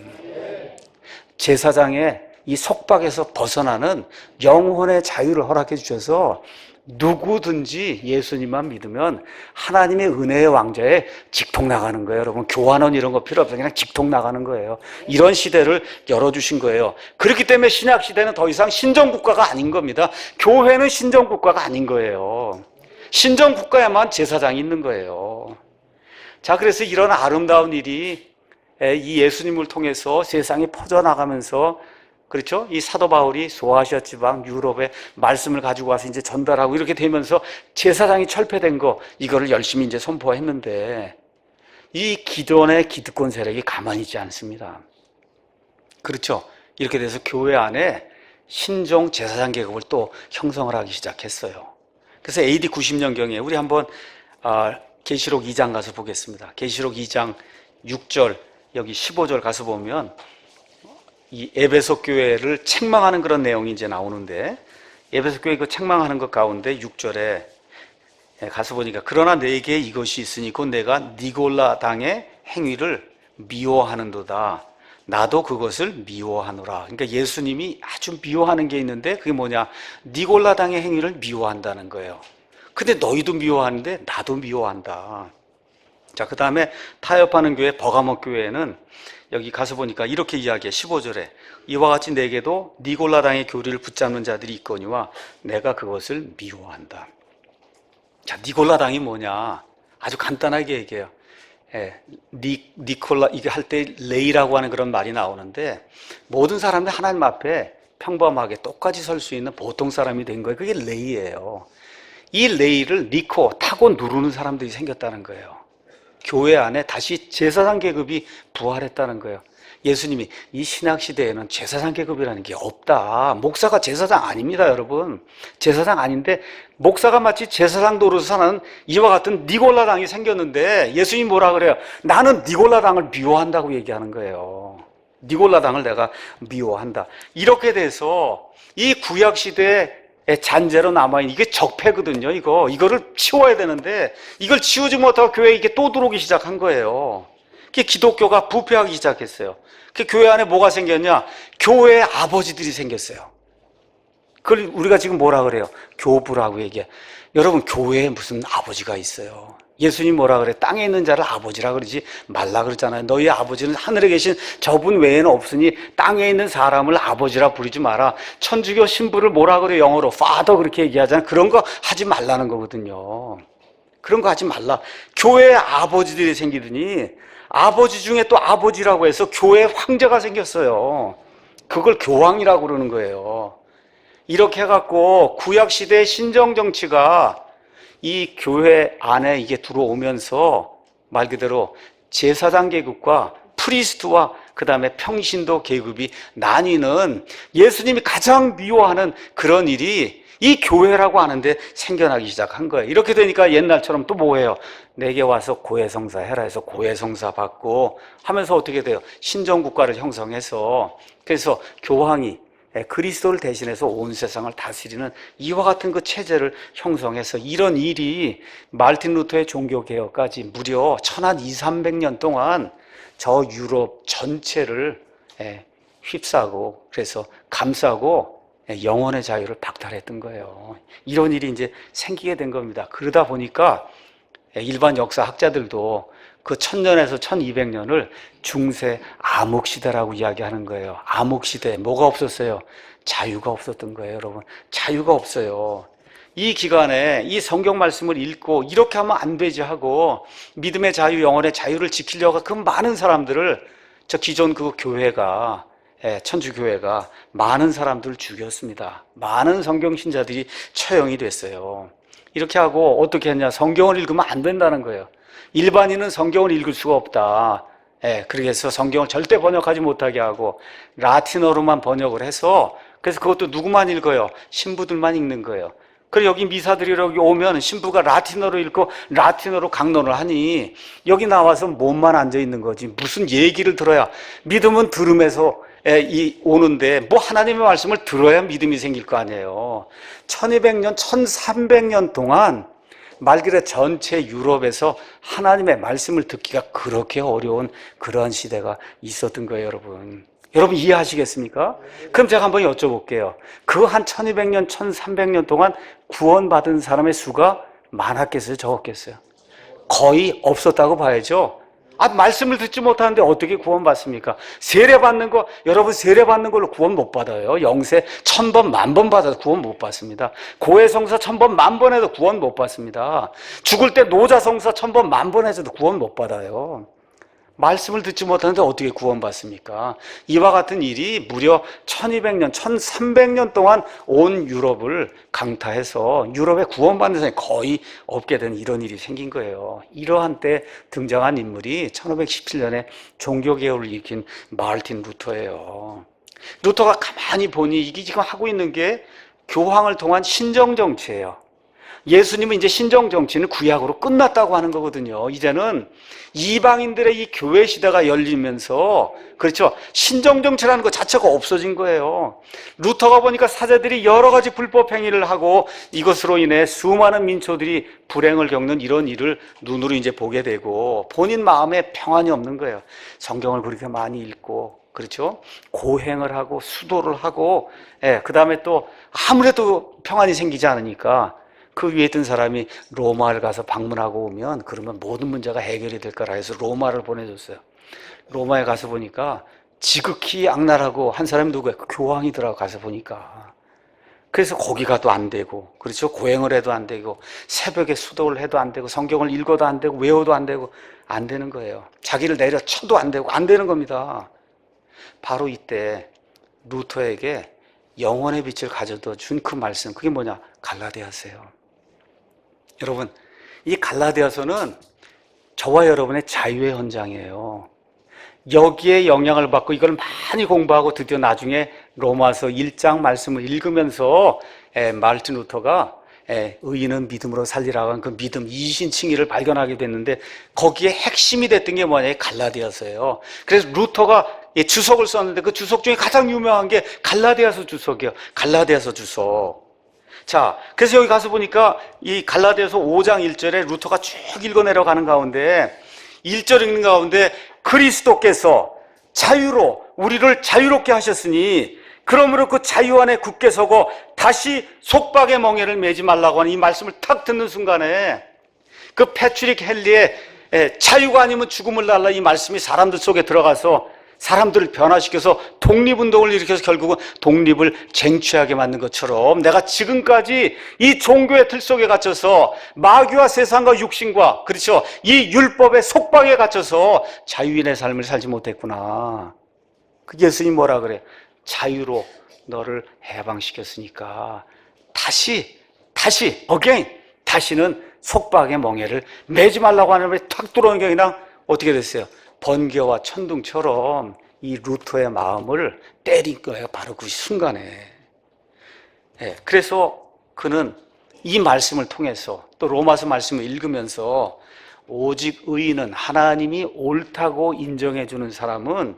제사장의 이 속박에서 벗어나는 영혼의 자유를 허락해 주셔서 누구든지 예수님만 믿으면 하나님의 은혜의 왕좌에 직통 나가는 거예요, 여러분. 교환원 이런 거 필요 없어요. 그냥 직통 나가는 거예요. 이런 시대를 열어주신 거예요. 그렇기 때문에 신약 시대는 더 이상 신정국가가 아닌 겁니다. 교회는 신정국가가 아닌 거예요. 신정국가에만 제사장이 있는 거예요. 자, 그래서 이런 아름다운 일이 이 예수님을 통해서 세상에 퍼져나가면서, 그렇죠? 이 사도 바울이 소아시아 지방 유럽에 말씀을 가지고 와서 이제 전달하고 이렇게 되면서 제사장이 철폐된 거, 이거를 열심히 이제 선포했는데 이 기존의 기득권 세력이 가만히 있지 않습니다. 그렇죠? 이렇게 돼서 교회 안에 신종 제사장 계급을 또 형성을 하기 시작했어요. 그래서 AD 90년경에 우리 한번 계시록 2장 가서 보겠습니다. 계시록 2장 6절 여기 15절 가서 보면 이 에베소 교회를 책망하는 그런 내용이 이제 나오는데, 에베소 교회 그 책망하는 것 가운데 6절에 가서 보니까 그러나 내게 이것이 있으니 곧 내가 니골라 당의 행위를 미워하는도다. 나도 그것을 미워하노라. 그러니까 예수님이 아주 미워하는 게 있는데 그게 뭐냐? 니골라 당의 행위를 미워한다는 거예요. 근데 너희도 미워하는데 나도 미워한다. 자, 그 다음에 타협하는 교회 버가모 교회는 여기 가서 보니까 이렇게 이야기해. 15절에 이와 같이 내게도 니골라 당의 교리를 붙잡는 자들이 있거니와 내가 그것을 미워한다. 자, 니골라 당이 뭐냐? 아주 간단하게 얘기해요. 니콜라, 이게 할 때 레이라고 하는 그런 말이 나오는데, 모든 사람들 하나님 앞에 평범하게 똑같이 설 수 있는 보통 사람이 된 거예요. 그게 레이예요. 이 레이를 니코, 타고 누르는 사람들이 생겼다는 거예요. 교회 안에 다시 제사장 계급이 부활했다는 거예요. 예수님이 이 신약 시대에는 제사장 계급이라는 게 없다. 목사가 제사장 아닙니다, 여러분. 제사장 아닌데 목사가 마치 제사장 노릇을 하는 이와 같은 니골라 당이 생겼는데 예수님이 뭐라 그래요? 나는 니골라 당을 미워한다고 얘기하는 거예요. 니골라 당을 내가 미워한다. 이렇게 돼서 이 구약 시대에 잔재로 남아있는 이게 적폐거든요. 이거를 치워야 되는데 이걸 치우지 못하고 교회에 이게 또 들어오기 시작한 거예요. 기독교가 부패하기 시작했어요. 그 교회 안에 뭐가 생겼냐? 교회의 아버지들이 생겼어요. 그걸 우리가 지금 뭐라 그래요? 교부라고 얘기해. 여러분, 교회에 무슨 아버지가 있어요? 예수님 뭐라 그래? 땅에 있는 자를 아버지라 그러지 말라 그러잖아요. 너희 아버지는 하늘에 계신 저분 외에는 없으니 땅에 있는 사람을 아버지라 부르지 마라. 천주교 신부를 뭐라 그래? 영어로 father 그렇게 얘기하잖아요. 그런 거 하지 말라는 거거든요. 그런 거 하지 말라. 교회에 아버지들이 생기더니 아버지 중에 또 아버지라고 해서 교회 황제가 생겼어요. 그걸 교황이라고 그러는 거예요. 이렇게 해갖고 구약시대의 신정정치가 이 교회 안에 이게 들어오면서 말 그대로 제사장 계급과 프리스트와 그 다음에 평신도 계급이 나뉘는 예수님이 가장 미워하는 그런 일이 이 교회라고 하는데 생겨나기 시작한 거예요. 이렇게 되니까 옛날처럼 또 뭐예요? 내게 와서 고해성사 해라 해서 고해성사 받고 하면서 어떻게 돼요? 신정국가를 형성해서 그래서 교황이 그리스도를 대신해서 온 세상을 다스리는 이와 같은 그 체제를 형성해서 이런 일이 마르틴 루터의 종교개혁까지 무려 1200~300년 동안 저 유럽 전체를 휩싸고 그래서 감싸고 영혼의 자유를 박탈했던 거예요. 이런 일이 이제 생기게 된 겁니다. 그러다 보니까 일반 역사학자들도 그 1000년에서 1200년을 중세 암흑시대라고 이야기하는 거예요. 암흑시대, 뭐가 없었어요? 자유가 없었던 거예요, 여러분. 자유가 없어요. 이 기간에 이 성경 말씀을 읽고 이렇게 하면 안 되지 하고 믿음의 자유, 영혼의 자유를 지키려고 그 많은 사람들을 저 기존 그 교회가 천주교회가 많은 사람들을 죽였습니다. 많은 성경신자들이 처형이 됐어요. 이렇게 하고 어떻게 했냐? 성경을 읽으면 안 된다는 거예요. 일반인은 성경을 읽을 수가 없다. 그렇게 해서 성경을 절대 번역하지 못하게 하고 라틴어로만 번역을 해서 그래서 그것도 누구만 읽어요? 신부들만 읽는 거예요. 그리고 여기 미사들이 여기 오면 신부가 라틴어로 읽고 라틴어로 강론을 하니 여기 나와서 몸만 앉아 있는 거지 무슨 얘기를 들어야 믿음은 들음에서 오는데 뭐 하나님의 말씀을 들어야 믿음이 생길 거 아니에요. 1200년, 1300년 동안 말 그대로 전체 유럽에서 하나님의 말씀을 듣기가 그렇게 어려운 그러한 시대가 있었던 거예요, 여러분. 여러분 이해하시겠습니까? 그럼 제가 한번 여쭤볼게요. 그 한 1200년, 1300년 동안 구원받은 사람의 수가 많았겠어요, 적었겠어요? 거의 없었다고 봐야죠. 말씀을 듣지 못하는데 어떻게 구원받습니까? 세례받는 거, 여러분 세례받는 걸로 구원 못 받아요. 영세 1000번, 10,000번 받아도 구원 못 받습니다. 고해성사 1000번, 10,000번 해도 구원 못 받습니다. 죽을 때 노자성사 1000번, 10,000번 해도 구원 못 받아요. 말씀을 듣지 못하는데 어떻게 구원받습니까? 이와 같은 일이 무려 1200년, 1300년 동안 온 유럽을 강타해서 유럽에 구원받는 사람이 거의 없게 된 이런 일이 생긴 거예요. 이러한 때 등장한 인물이 1517년에 종교개혁을 일으킨 마르틴 루터예요. 루터가 가만히 보니 이게 지금 하고 있는 게 교황을 통한 신정정치예요. 예수님은 이제 신정정치는 구약으로 끝났다고 하는 거거든요. 이제는 이방인들의 이 교회 시대가 열리면서, 그렇죠, 신정정치라는 것 자체가 없어진 거예요. 루터가 보니까 사제들이 여러 가지 불법 행위를 하고 이것으로 인해 수많은 민초들이 불행을 겪는 이런 일을 눈으로 이제 보게 되고 본인 마음에 평안이 없는 거예요. 성경을 그렇게 많이 읽고, 그렇죠, 고행을 하고 수도를 하고, 그 다음에 또 아무래도 평안이 생기지 않으니까 그 위에 있던 사람이 로마를 가서 방문하고 오면 그러면 모든 문제가 해결이 될 거라 해서 로마를 보내줬어요. 로마에 가서 보니까 지극히 악랄하고 한 사람이 누구예요? 그 교황이더라고. 가서 보니까. 그래서 거기 가도 안 되고, 그렇죠, 고행을 해도 안 되고, 새벽에 수도를 해도 안 되고, 성경을 읽어도 안 되고, 외워도 안 되고, 안 되는 거예요. 자기를 내려쳐도 안 되고, 안 되는 겁니다. 바로 이때 루터에게 영혼의 빛을 가져다 준 그 말씀, 그게 뭐냐? 갈라디아서예요. 여러분, 이 갈라디아서는 저와 여러분의 자유의 헌장이에요. 여기에 영향을 받고 이걸 많이 공부하고 드디어 나중에 로마서 1장 말씀을 읽으면서 마르틴 루터가 의인은 믿음으로 살리라고 한 그 믿음, 이신칭의를 발견하게 됐는데 거기에 핵심이 됐던 게 뭐냐? 갈라디아서예요. 그래서 루터가 주석을 썼는데 그 주석 중에 가장 유명한 게 갈라디아서 주석이에요. 갈라디아서 주석. 자, 그래서 여기 가서 보니까 이 갈라디아서 5장 1절에 루터가 쭉 읽어 내려가는 가운데 1절 읽는 가운데 그리스도께서 자유로 우리를 자유롭게 하셨으니 그러므로 그 자유 안에 굳게 서고 다시 속박의 멍에를 매지 말라고 하는 이 말씀을 탁 듣는 순간에 그 패트릭 헨리의 자유가 아니면 죽음을 달라 이 말씀이 사람들 속에 들어가서 사람들을 변화시켜서 독립운동을 일으켜서 결국은 독립을 쟁취하게 만든 것처럼 내가 지금까지 이 종교의 틀 속에 갇혀서 마귀와 세상과 육신과, 그렇죠, 이 율법의 속박에 gat혀서 자유인의 삶을 살지 못했구나. 그 예수님 뭐라 그래? 자유로 너를 해방시켰으니까 다시 again 다시는 속박의 멍에를 매지 말라고 하는 말이 탁 들어오는 게 그냥 어떻게 됐어요? 번개와 천둥처럼 이 루터의 마음을 때린 거예요. 바로 그 순간에. 그래서 그는 이 말씀을 통해서 또 로마서 말씀을 읽으면서 오직 의인은 하나님이 옳다고 인정해 주는 사람은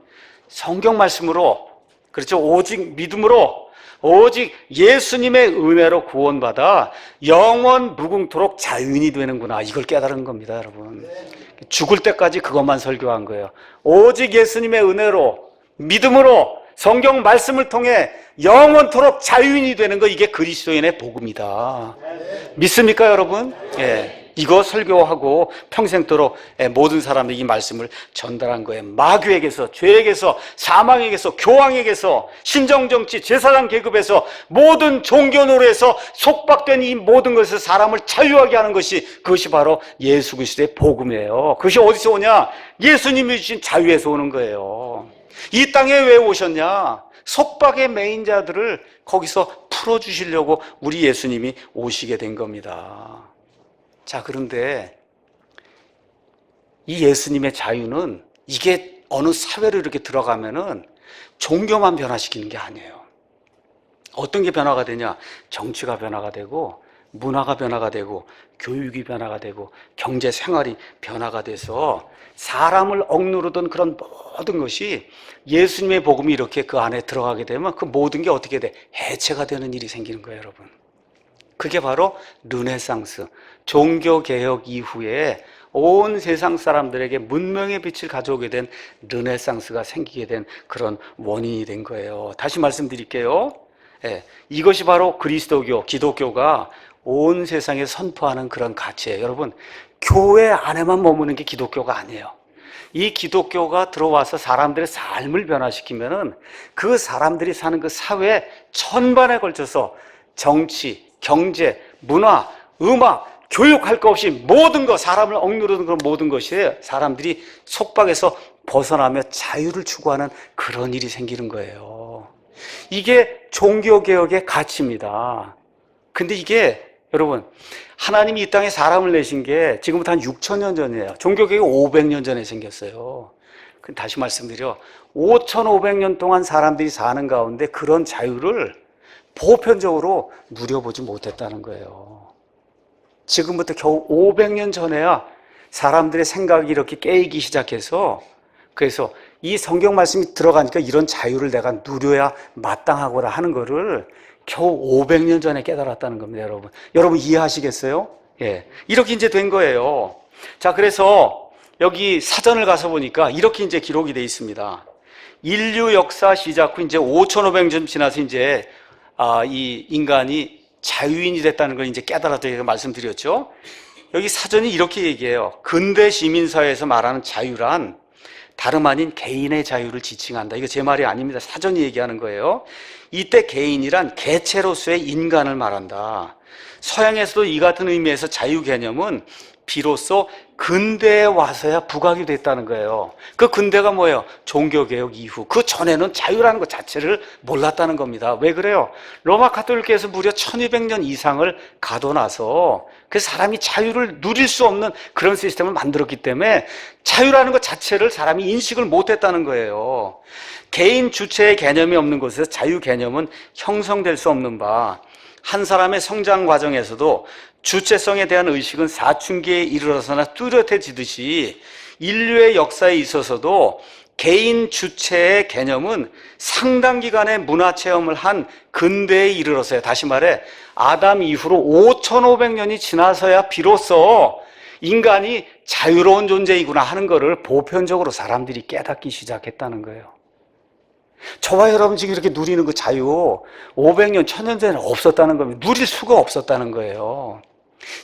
성경 말씀으로, 그렇죠, 오직 믿음으로 오직 예수님의 은혜로 구원받아 영원 무궁토록 자유인이 되는구나. 이걸 깨달은 겁니다, 여러분. 죽을 때까지 그것만 설교한 거예요. 오직 예수님의 은혜로, 믿음으로, 성경 말씀을 통해 영원토록 자유인이 되는 거, 이게 그리스도인의 복음이다. 믿습니까, 여러분? 이거 설교하고 평생도록 모든 사람들이 이 말씀을 전달한 거예요. 마귀에게서, 죄에게서, 사망에게서, 교황에게서, 신정정치, 제사장 계급에서, 모든 종교 노래에서 속박된 이 모든 것에서 사람을 자유하게 하는 것이, 그것이 바로 예수 그리스도의 복음이에요. 그것이 어디서 오냐? 예수님이 주신 자유에서 오는 거예요. 이 땅에 왜 오셨냐? 속박의 매인 자들을 거기서 풀어주시려고 우리 예수님이 오시게 된 겁니다. 자, 그런데 이 예수님의 자유는 이게 어느 사회로 이렇게 들어가면은 종교만 변화시키는 게 아니에요. 어떤 게 변화가 되냐? 정치가 변화가 되고, 문화가 변화가 되고, 교육이 변화가 되고, 경제 생활이 변화가 돼서 사람을 억누르던 그런 모든 것이 예수님의 복음이 이렇게 그 안에 들어가게 되면 그 모든 게 어떻게 돼? 해체가 되는 일이 생기는 거예요, 여러분. 그게 바로 르네상스, 종교개혁 이후에 온 세상 사람들에게 문명의 빛을 가져오게 된 르네상스가 생기게 된 그런 원인이 된 거예요. 다시 말씀드릴게요. 이것이 바로 그리스도교, 기독교가 온 세상에 선포하는 그런 가치예요. 여러분, 교회 안에만 머무는 게 기독교가 아니에요. 이 기독교가 들어와서 사람들의 삶을 변화시키면은 그 사람들이 사는 그 사회 전반에 걸쳐서 정치, 경제, 문화, 음악, 교육할 것 없이 모든 것, 사람을 억누르는 그런 모든 것이 사람들이 속박에서 벗어나며 자유를 추구하는 그런 일이 생기는 거예요. 이게 종교개혁의 가치입니다. 근데 이게 여러분, 하나님이 이 땅에 사람을 내신 게 지금부터 한 6,000년 전이에요. 종교개혁이 500년 전에 생겼어요. 다시 말씀드려, 5,500년 동안 사람들이 사는 가운데 그런 자유를 보편적으로 누려보지 못했다는 거예요. 지금부터 겨우 500년 전에야 사람들의 생각이 이렇게 깨이기 시작해서, 그래서 이 성경 말씀이 들어가니까 이런 자유를 내가 누려야 마땅하구나 하는 거를 겨우 500년 전에 깨달았다는 겁니다, 여러분. 여러분 이해하시겠어요? 예. 이렇게 이제 된 거예요. 자, 그래서 여기 사전을 가서 보니까 이렇게 이제 기록이 돼 있습니다. 인류 역사 시작 후 이제 5,500년 지나서 이제 이 인간이 자유인이 됐다는 걸 이제 깨달았다고 말씀드렸죠. 여기 사전이 이렇게 얘기해요. 근대 시민사회에서 말하는 자유란 다름 아닌 개인의 자유를 지칭한다. 이거 제 말이 아닙니다. 사전이 얘기하는 거예요. 이때 개인이란 개체로서의 인간을 말한다. 서양에서도 이 같은 의미에서 자유 개념은 비로소 근대에 와서야 부각이 됐다는 거예요. 그 근대가 뭐예요? 종교개혁 이후. 그 전에는 자유라는 것 자체를 몰랐다는 겁니다. 왜 그래요? 로마 가톨릭에서 무려 1200년 이상을 가둬놔서 그래서 사람이 자유를 누릴 수 없는 그런 시스템을 만들었기 때문에 자유라는 것 자체를 사람이 인식을 못했다는 거예요. 개인 주체의 개념이 없는 곳에서 자유 개념은 형성될 수 없는 바, 한 사람의 성장 과정에서도 주체성에 대한 의식은 사춘기에 이르러서나 뚜렷해지듯이 인류의 역사에 있어서도 개인 주체의 개념은 상당 기간의 문화 체험을 한 근대에 이르러서야, 다시 말해 아담 이후로 5,500년이 지나서야 비로소 인간이 자유로운 존재이구나 하는 것을 보편적으로 사람들이 깨닫기 시작했다는 거예요. 저와 여러분 지금 이렇게 누리는 그 자유 500년, 1000년 전에 없었다는 겁니다. 누릴 수가 없었다는 거예요.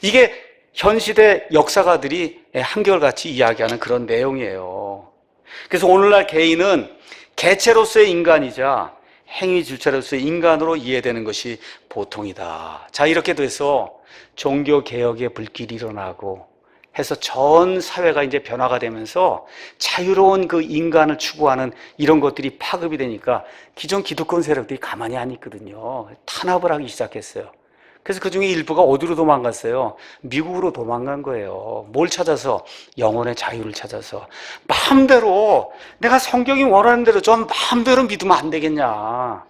이게 현 시대 역사가들이 한결같이 이야기하는 그런 내용이에요. 그래서 오늘날 개인은 개체로서의 인간이자 행위 주체로서의 인간으로 이해되는 것이 보통이다. 자, 이렇게 돼서 종교개혁의 불길이 일어나고 해서 전 사회가 이제 변화가 되면서 자유로운 그 인간을 추구하는 이런 것들이 파급이 되니까 기존 기득권 세력들이 가만히 안 있거든요. 탄압을 하기 시작했어요. 그래서 그 중에 일부가 어디로 도망갔어요? 미국으로 도망간 거예요. 뭘 찾아서? 영혼의 자유를 찾아서. 마음대로 내가 성경이 원하는 대로 좀 마음대로 믿으면 안 되겠냐.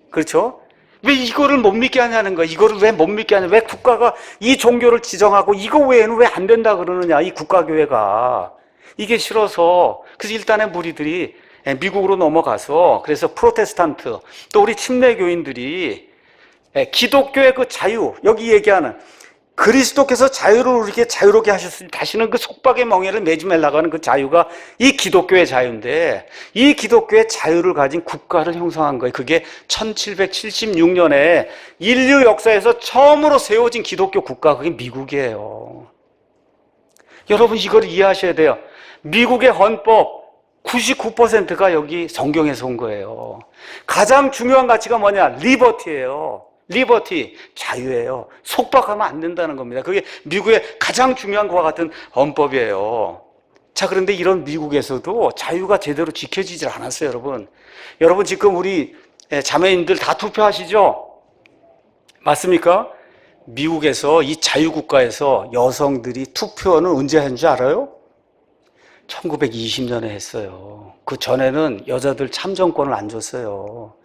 그렇죠? 왜 이거를 못 믿게 하냐는 거야. 이거를 왜 못 믿게 하냐. 왜 국가가 이 종교를 지정하고 이거 외에는 왜 안 된다 그러느냐. 이 국가교회가. 이게 싫어서. 그래서 일단의 무리들이 미국으로 넘어가서 그래서 프로테스탄트 또 우리 침례교인들이 기독교의 그 자유, 여기 얘기하는 그리스도께서 자유를 우리에게 자유롭게 하셨으니 다시는 그 속박의 멍에를 매지 말라고 하는 그 자유가 이 기독교의 자유인데, 이 기독교의 자유를 가진 국가를 형성한 거예요. 그게 1776년에 인류 역사에서 처음으로 세워진 기독교 국가, 그게 미국이에요. 여러분 이걸 이해하셔야 돼요. 미국의 헌법 99%가 여기 성경에서 온 거예요. 가장 중요한 가치가 뭐냐? 리버티예요. 리버티, 자유예요. 속박하면 안 된다는 겁니다. 그게 미국의 가장 중요한 것과 같은 헌법이에요. 자, 그런데 이런 미국에서도 자유가 제대로 지켜지질 않았어요, 여러분. 여러분 지금 우리 자매님들 다 투표하시죠? 맞습니까? 미국에서 이 자유국가에서 여성들이 투표는 언제 한 줄 알아요? 1920년에 했어요. 그 전에는 여자들 참정권을 안 줬어요.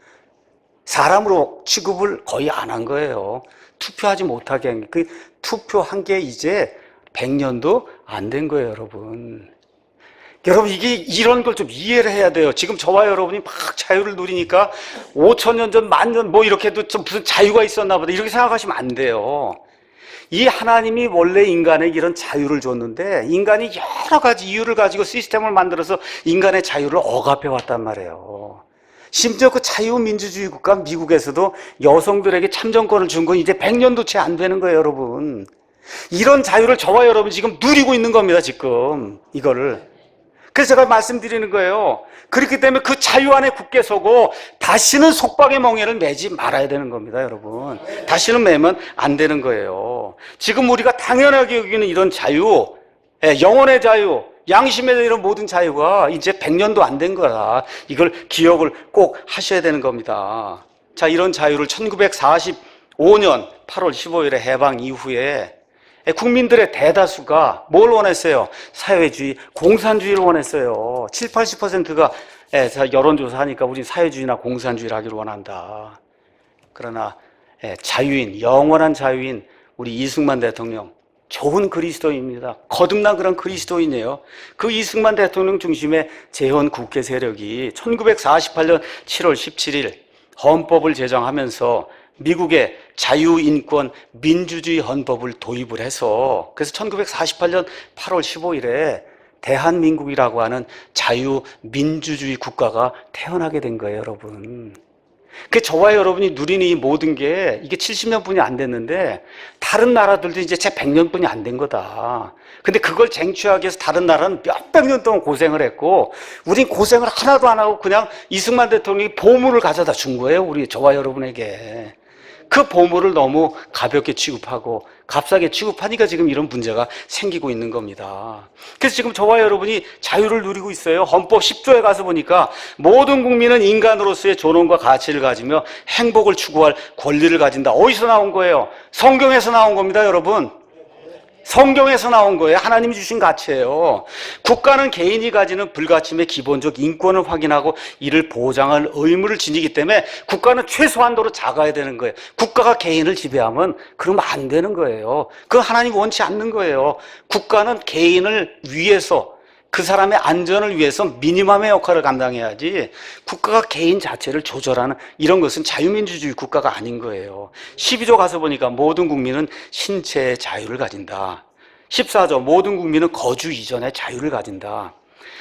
사람으로 취급을 거의 안 한 거예요. 투표하지 못하게 한 게. 그 투표한 게 이제 100년도 안 된 거예요, 여러분. 여러분, 이게 이런 걸 좀 이해를 해야 돼요. 지금 저와 여러분이 막 자유를 누리니까 5,000년 전, 10,000년 뭐 이렇게 해도 좀 무슨 자유가 있었나 보다. 이렇게 생각하시면 안 돼요. 이 하나님이 원래 인간에게 이런 자유를 줬는데 인간이 여러 가지 이유를 가지고 시스템을 만들어서 인간의 자유를 억압해 왔단 말이에요. 심지어 그 자유민주주의 국가 미국에서도 여성들에게 참정권을 준 건 이제 100년도 채 안 되는 거예요, 여러분. 이런 자유를 저와 여러분 지금 누리고 있는 겁니다, 지금. 이거를. 그래서 제가 말씀드리는 거예요. 그렇기 때문에 그 자유 안에 굳게 서고 다시는 속박의 멍에를 매지 말아야 되는 겁니다, 여러분. 다시는 매면 안 되는 거예요. 지금 우리가 당연하게 여기는 이런 자유, 영혼의 자유, 양심에 대한 모든 자유가 이제 100년도 안 된 거라 이걸 기억을 꼭 하셔야 되는 겁니다. 자, 이런 자유를 5년 8월 15일에 해방 이후에 국민들의 대다수가 뭘 원했어요? 사회주의, 공산주의를 원했어요. 7, 80%가 여론조사 하니까 우리 사회주의나 공산주의를 하기를 원한다. 그러나 자유인, 영원한 자유인 우리 이승만 대통령, 좋은 그리스도인입니다. 거듭난 그런 그리스도인이에요. 그 이승만 대통령 중심의 재헌 국회 세력이 1948년 7월 17일 헌법을 제정하면서 미국의 자유인권 민주주의 헌법을 도입을 해서, 그래서 1948년 8월 15일에 대한민국이라고 하는 자유민주주의 국가가 태어나게 된 거예요, 여러분. 그 저와 여러분이 누리는 이 모든 게 이게 70년뿐이 안 됐는데 다른 나라들도 이제 제 100년뿐이 안 된 거다. 근데 그걸 쟁취하기 위해서 다른 나라는 몇백 년 동안 고생을 했고 우린 고생을 하나도 안 하고 그냥 이승만 대통령이 보물을 가져다 준 거예요, 우리 저와 여러분에게. 그 보물을 너무 가볍게 취급하고 값싸게 취급하니까 지금 이런 문제가 생기고 있는 겁니다. 그래서 지금 저와 여러분이 자유를 누리고 있어요. 헌법 10조에 가서 보니까 모든 국민은 인간으로서의 존엄과 가치를 가지며 행복을 추구할 권리를 가진다. 어디서 나온 거예요? 성경에서 나온 겁니다, 여러분. 성경에서 나온 거예요. 하나님이 주신 가치예요. 국가는 개인이 가지는 불가침의 기본적 인권을 확인하고 이를 보장할 의무를 지니기 때문에 국가는 최소한도로 작아야 되는 거예요. 국가가 개인을 지배하면 그러면 안 되는 거예요. 그건 하나님이 원치 않는 거예요. 국가는 개인을 위해서, 그 사람의 안전을 위해서 미니멈의 역할을 감당해야지 국가가 개인 자체를 조절하는 이런 것은 자유민주주의 국가가 아닌 거예요. 12조 가서 보니까 모든 국민은 신체의 자유를 가진다. 14조 모든 국민은 거주 이전의 자유를 가진다.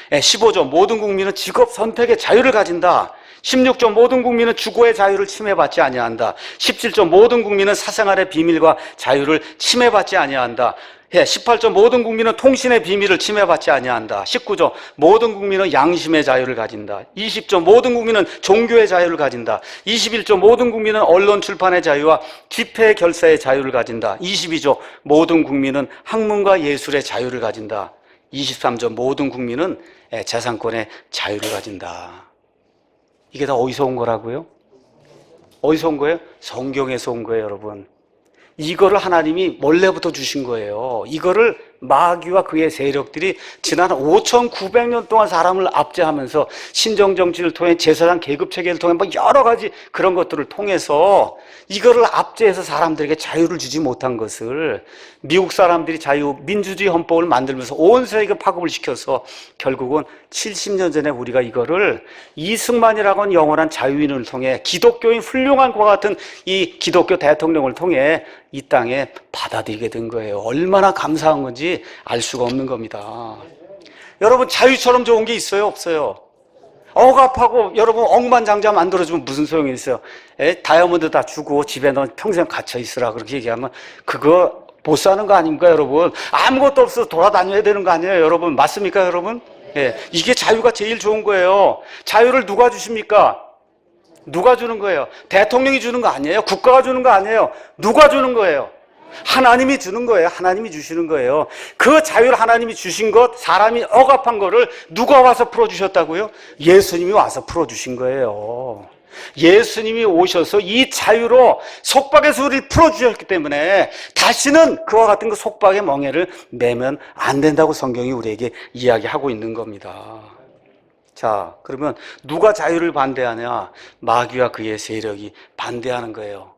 15조 모든 국민은 직업 선택의 자유를 가진다. 16조 모든 국민은 주거의 자유를 침해받지 아니한다. 17조 모든 국민은 사생활의 비밀과 자유를 침해받지 아니한다. 18조 모든 국민은 통신의 비밀을 침해받지 아니한다. 19조 모든 국민은 양심의 자유를 가진다. 20조 모든 국민은 종교의 자유를 가진다. 21조 모든 국민은 언론 출판의 자유와 집회 결사의 자유를 가진다. 22조 모든 국민은 학문과 예술의 자유를 가진다. 23조 모든 국민은 재산권의 자유를 가진다. 이게 다 어디서 온 거라고요? 어디서 온 거예요? 성경에서 온 거예요, 여러분. 이거를 하나님이 원래부터 주신 거예요. 이거를 마귀와 그의 세력들이 지난 5,900년 동안 사람을 압제하면서 신정정치를 통해 제사장 계급체계를 통해 뭐 여러 가지 그런 것들을 통해서 이거를 압제해서 사람들에게 자유를 주지 못한 것을 미국 사람들이 민주주의 헌법을 만들면서 온 세계에 파급을 시켜서 결국은 70년 전에 우리가 이거를 이승만이라고 하는 영원한 자유인을 통해 기독교인 훌륭한 과 같은 이 기독교 대통령을 통해 이 땅에 받아들이게 된 거예요. 얼마나 감사한 건지 알 수가 없는 겁니다. 여러분, 자유처럼 좋은 게 있어요, 없어요? 억압하고 여러분 억만장자 만들어주면 무슨 소용이 있어요? 다이아몬드 다 주고 집에 너 평생 갇혀 있으라 그렇게 얘기하면 그거 못 사는 거 아닙니까, 여러분? 아무것도 없어서 돌아다녀야 되는 거 아니에요, 여러분? 맞습니까, 여러분? 이게 자유가 제일 좋은 거예요. 자유를 누가 주십니까? 누가 주는 거예요? 대통령이 주는 거 아니에요? 국가가 주는 거 아니에요? 누가 주는 거예요? 하나님이 주는 거예요. 하나님이 주시는 거예요. 그 자유를 하나님이 주신 것, 사람이 억압한 거를 누가 와서 풀어주셨다고요? 예수님이 와서 풀어주신 거예요. 예수님이 오셔서 이 자유로 속박에서 우리를 풀어주셨기 때문에 다시는 그와 같은 그 속박의 멍에를 매면 안 된다고 성경이 우리에게 이야기하고 있는 겁니다. 자, 그러면 누가 자유를 반대하냐? 마귀와 그의 세력이 반대하는 거예요.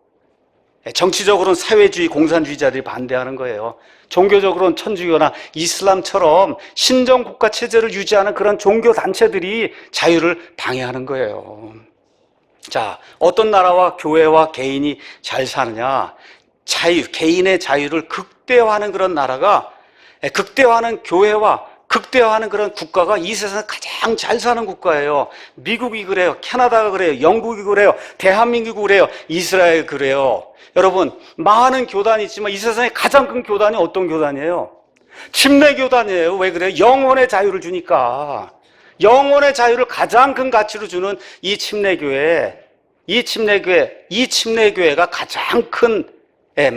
정치적으로는 사회주의, 공산주의자들이 반대하는 거예요. 종교적으로는 천주교나 이슬람처럼 신정국가 체제를 유지하는 그런 종교단체들이 자유를 방해하는 거예요. 자, 어떤 나라와 교회와 개인이 잘 사느냐? 개인의 자유를 극대화하는 그런 나라가, 극대화하는 교회와 극대화하는 그런 국가가 이 세상에서 가장 잘 사는 국가예요. 미국이 그래요. 캐나다가 그래요. 영국이 그래요. 대한민국이 그래요. 이스라엘 그래요. 여러분, 많은 교단이 있지만 이 세상에 가장 큰 교단이 어떤 교단이에요? 침례교단이에요. 왜 그래요? 영혼의 자유를 주니까. 영혼의 자유를 가장 큰 가치로 주는 이 침례교회가 가장 큰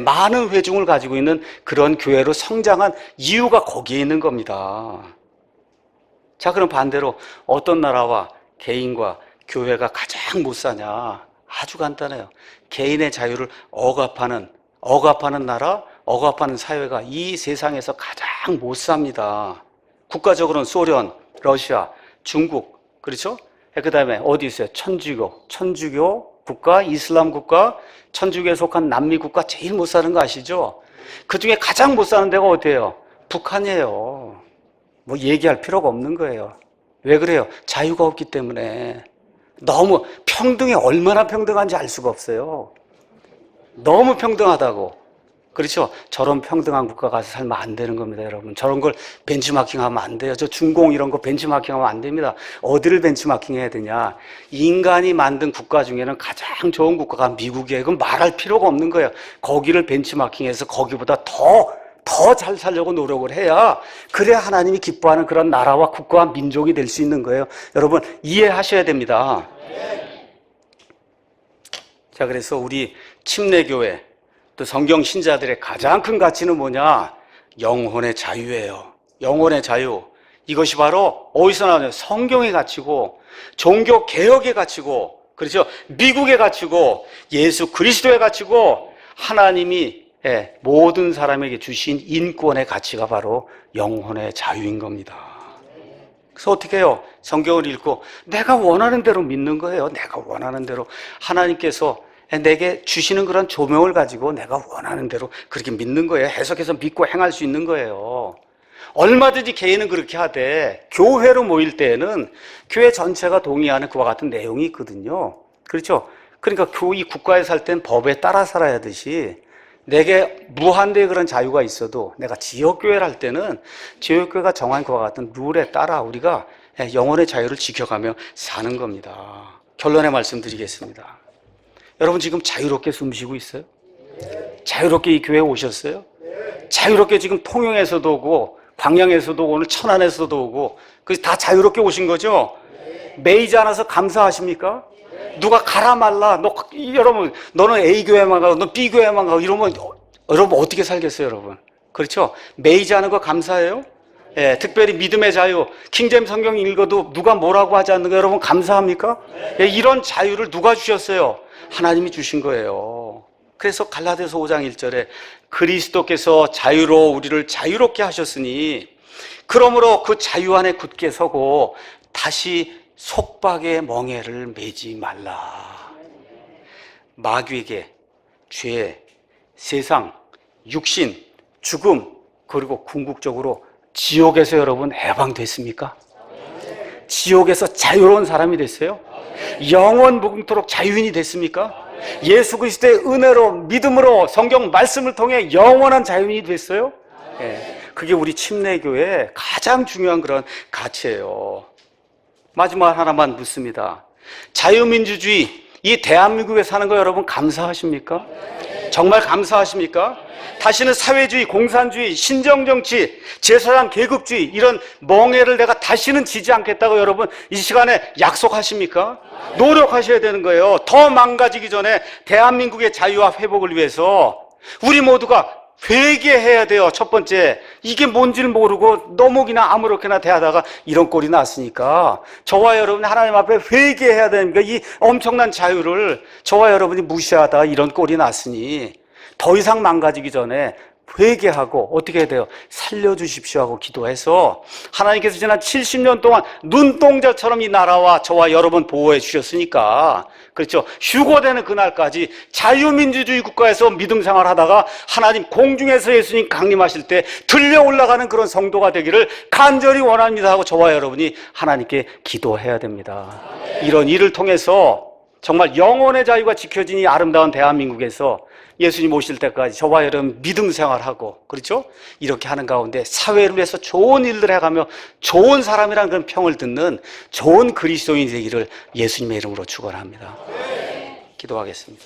많은 회중을 가지고 있는 그런 교회로 성장한 이유가 거기에 있는 겁니다. 자, 그럼 반대로 어떤 나라와 개인과 교회가 가장 못 사냐? 아주 간단해요. 개인의 자유를 억압하는 나라, 억압하는 사회가 이 세상에서 가장 못 삽니다. 국가적으로는 소련, 러시아, 중국, 그렇죠? 그 다음에 어디 있어요? 천주교 국가, 이슬람 국가, 천주교에 속한 남미 국가 제일 못 사는 거 아시죠? 그 중에 가장 못 사는 데가 어디예요? 북한이에요. 뭐 얘기할 필요가 없는 거예요. 왜 그래요? 자유가 없기 때문에. 너무 평등이 얼마나 평등한지 알 수가 없어요. 너무 평등하다고. 그렇죠? 저런 평등한 국가 가서 살면 안 되는 겁니다, 여러분. 저런 걸 벤치마킹하면 안 돼요. 저 중공 이런 거 벤치마킹하면 안 됩니다. 어디를 벤치마킹해야 되냐? 인간이 만든 국가 중에는 가장 좋은 국가가 미국이에요. 그럼 말할 필요가 없는 거예요. 거기를 벤치마킹해서 거기보다 더 잘 살려고 노력을 해야, 그래야 하나님이 기뻐하는 그런 나라와 국가와 민족이 될 수 있는 거예요. 여러분 이해하셔야 됩니다. 자, 그래서 우리 침례교회 또 성경 신자들의 가장 큰 가치는 뭐냐? 영혼의 자유예요. 영혼의 자유. 이것이 바로 어디서 나오냐? 성경의 가치고, 종교 개혁의 가치고, 그렇죠? 미국의 가치고, 예수 그리스도의 가치고, 하나님이 모든 사람에게 주신 인권의 가치가 바로 영혼의 자유인 겁니다. 그래서 어떻게 해요? 성경을 읽고 내가 원하는 대로 믿는 거예요. 내가 원하는 대로 하나님께서 내게 주시는 그런 조명을 가지고 내가 원하는 대로 그렇게 믿는 거예요. 해석해서 믿고 행할 수 있는 거예요. 얼마든지 개인은 그렇게 하되 교회로 모일 때에는 교회 전체가 동의하는 그와 같은 내용이 있거든요. 그렇죠? 그러니까 이 국가에 살 땐 법에 따라 살아야 하듯이 내게 무한대의 그런 자유가 있어도 내가 지역교회를 할 때는 지역교회가 정한 그와 같은 룰에 따라 우리가 영혼의 자유를 지켜가며 사는 겁니다. 결론의 말씀 드리겠습니다. 여러분 지금 자유롭게 숨 쉬고 있어요? 자유롭게 이 교회에 오셨어요? 자유롭게 지금 통영에서도 오고 광양에서도 오고 오늘 천안에서도 오고 그래서 다 자유롭게 오신 거죠? 매이지 않아서 감사하십니까? 누가 가라 말라 여러분 너는 A 교회만 가고 너 B 교회만 가고 이러면 여러분 어떻게 살겠어요, 여러분? 그렇죠? 매이지 않은 거 감사해요? 예, 특별히 믿음의 자유, 킹제임스 성경 읽어도 누가 뭐라고 하지 않는 거 여러분 감사합니까? 예, 이런 자유를 누가 주셨어요? 하나님이 주신 거예요. 그래서 갈라디아서 5장 1절에 그리스도께서 자유로 우리를 자유롭게 하셨으니 그러므로 그 자유 안에 굳게 서고 다시 속박의 멍에를 매지 말라. 마귀에게 죄, 세상, 육신, 죽음 그리고 궁극적으로 지옥에서 여러분 해방됐습니까? 지옥에서 자유로운 사람이 됐어요? 영원 무궁토록 자유인이 됐습니까? 예수 그리스도의 은혜로 믿음으로 성경 말씀을 통해 영원한 자유인이 됐어요? 네. 그게 우리 침례교회의 가장 중요한 그런 가치예요. 마지막 하나만 묻습니다. 자유민주주의 이 대한민국에 사는 거 여러분 감사하십니까? 정말 감사하십니까? 다시는 사회주의, 공산주의, 신정정치, 제사장 계급주의 이런 멍해를 내가 다시는 지지 않겠다고 여러분 이 시간에 약속하십니까? 노력하셔야 되는 거예요. 더 망가지기 전에 대한민국의 자유와 회복을 위해서 우리 모두가 회개해야 돼요. 첫 번째, 이게 뭔지를 모르고 너무 그냥 아무렇게나 대하다가 이런 꼴이 났으니까 저와 여러분이 하나님 앞에 회개해야 되니까 이 엄청난 자유를 저와 여러분이 무시하다가 이런 꼴이 났으니 더 이상 망가지기 전에 회개하고 어떻게 해야 돼요? 살려주십시오 하고 기도해서 하나님께서 지난 70년 동안 눈동자처럼 이 나라와 저와 여러분 보호해 주셨으니까 그렇죠? 휴거되는 그날까지 자유민주주의 국가에서 믿음 생활하다가 하나님 공중에서 예수님 강림하실 때 들려 올라가는 그런 성도가 되기를 간절히 원합니다 하고 저와 여러분이 하나님께 기도해야 됩니다. 이런 일을 통해서 정말 영혼의 자유가 지켜진 이 아름다운 대한민국에서 예수님 오실 때까지 저와 여러분 믿음 생활하고 그렇죠? 이렇게 하는 가운데 사회를 위해서 좋은 일들 해가며 좋은 사람이라는 그런 평을 듣는 좋은 그리스도인이 되기를 예수님의 이름으로 축원합니다. 기도하겠습니다.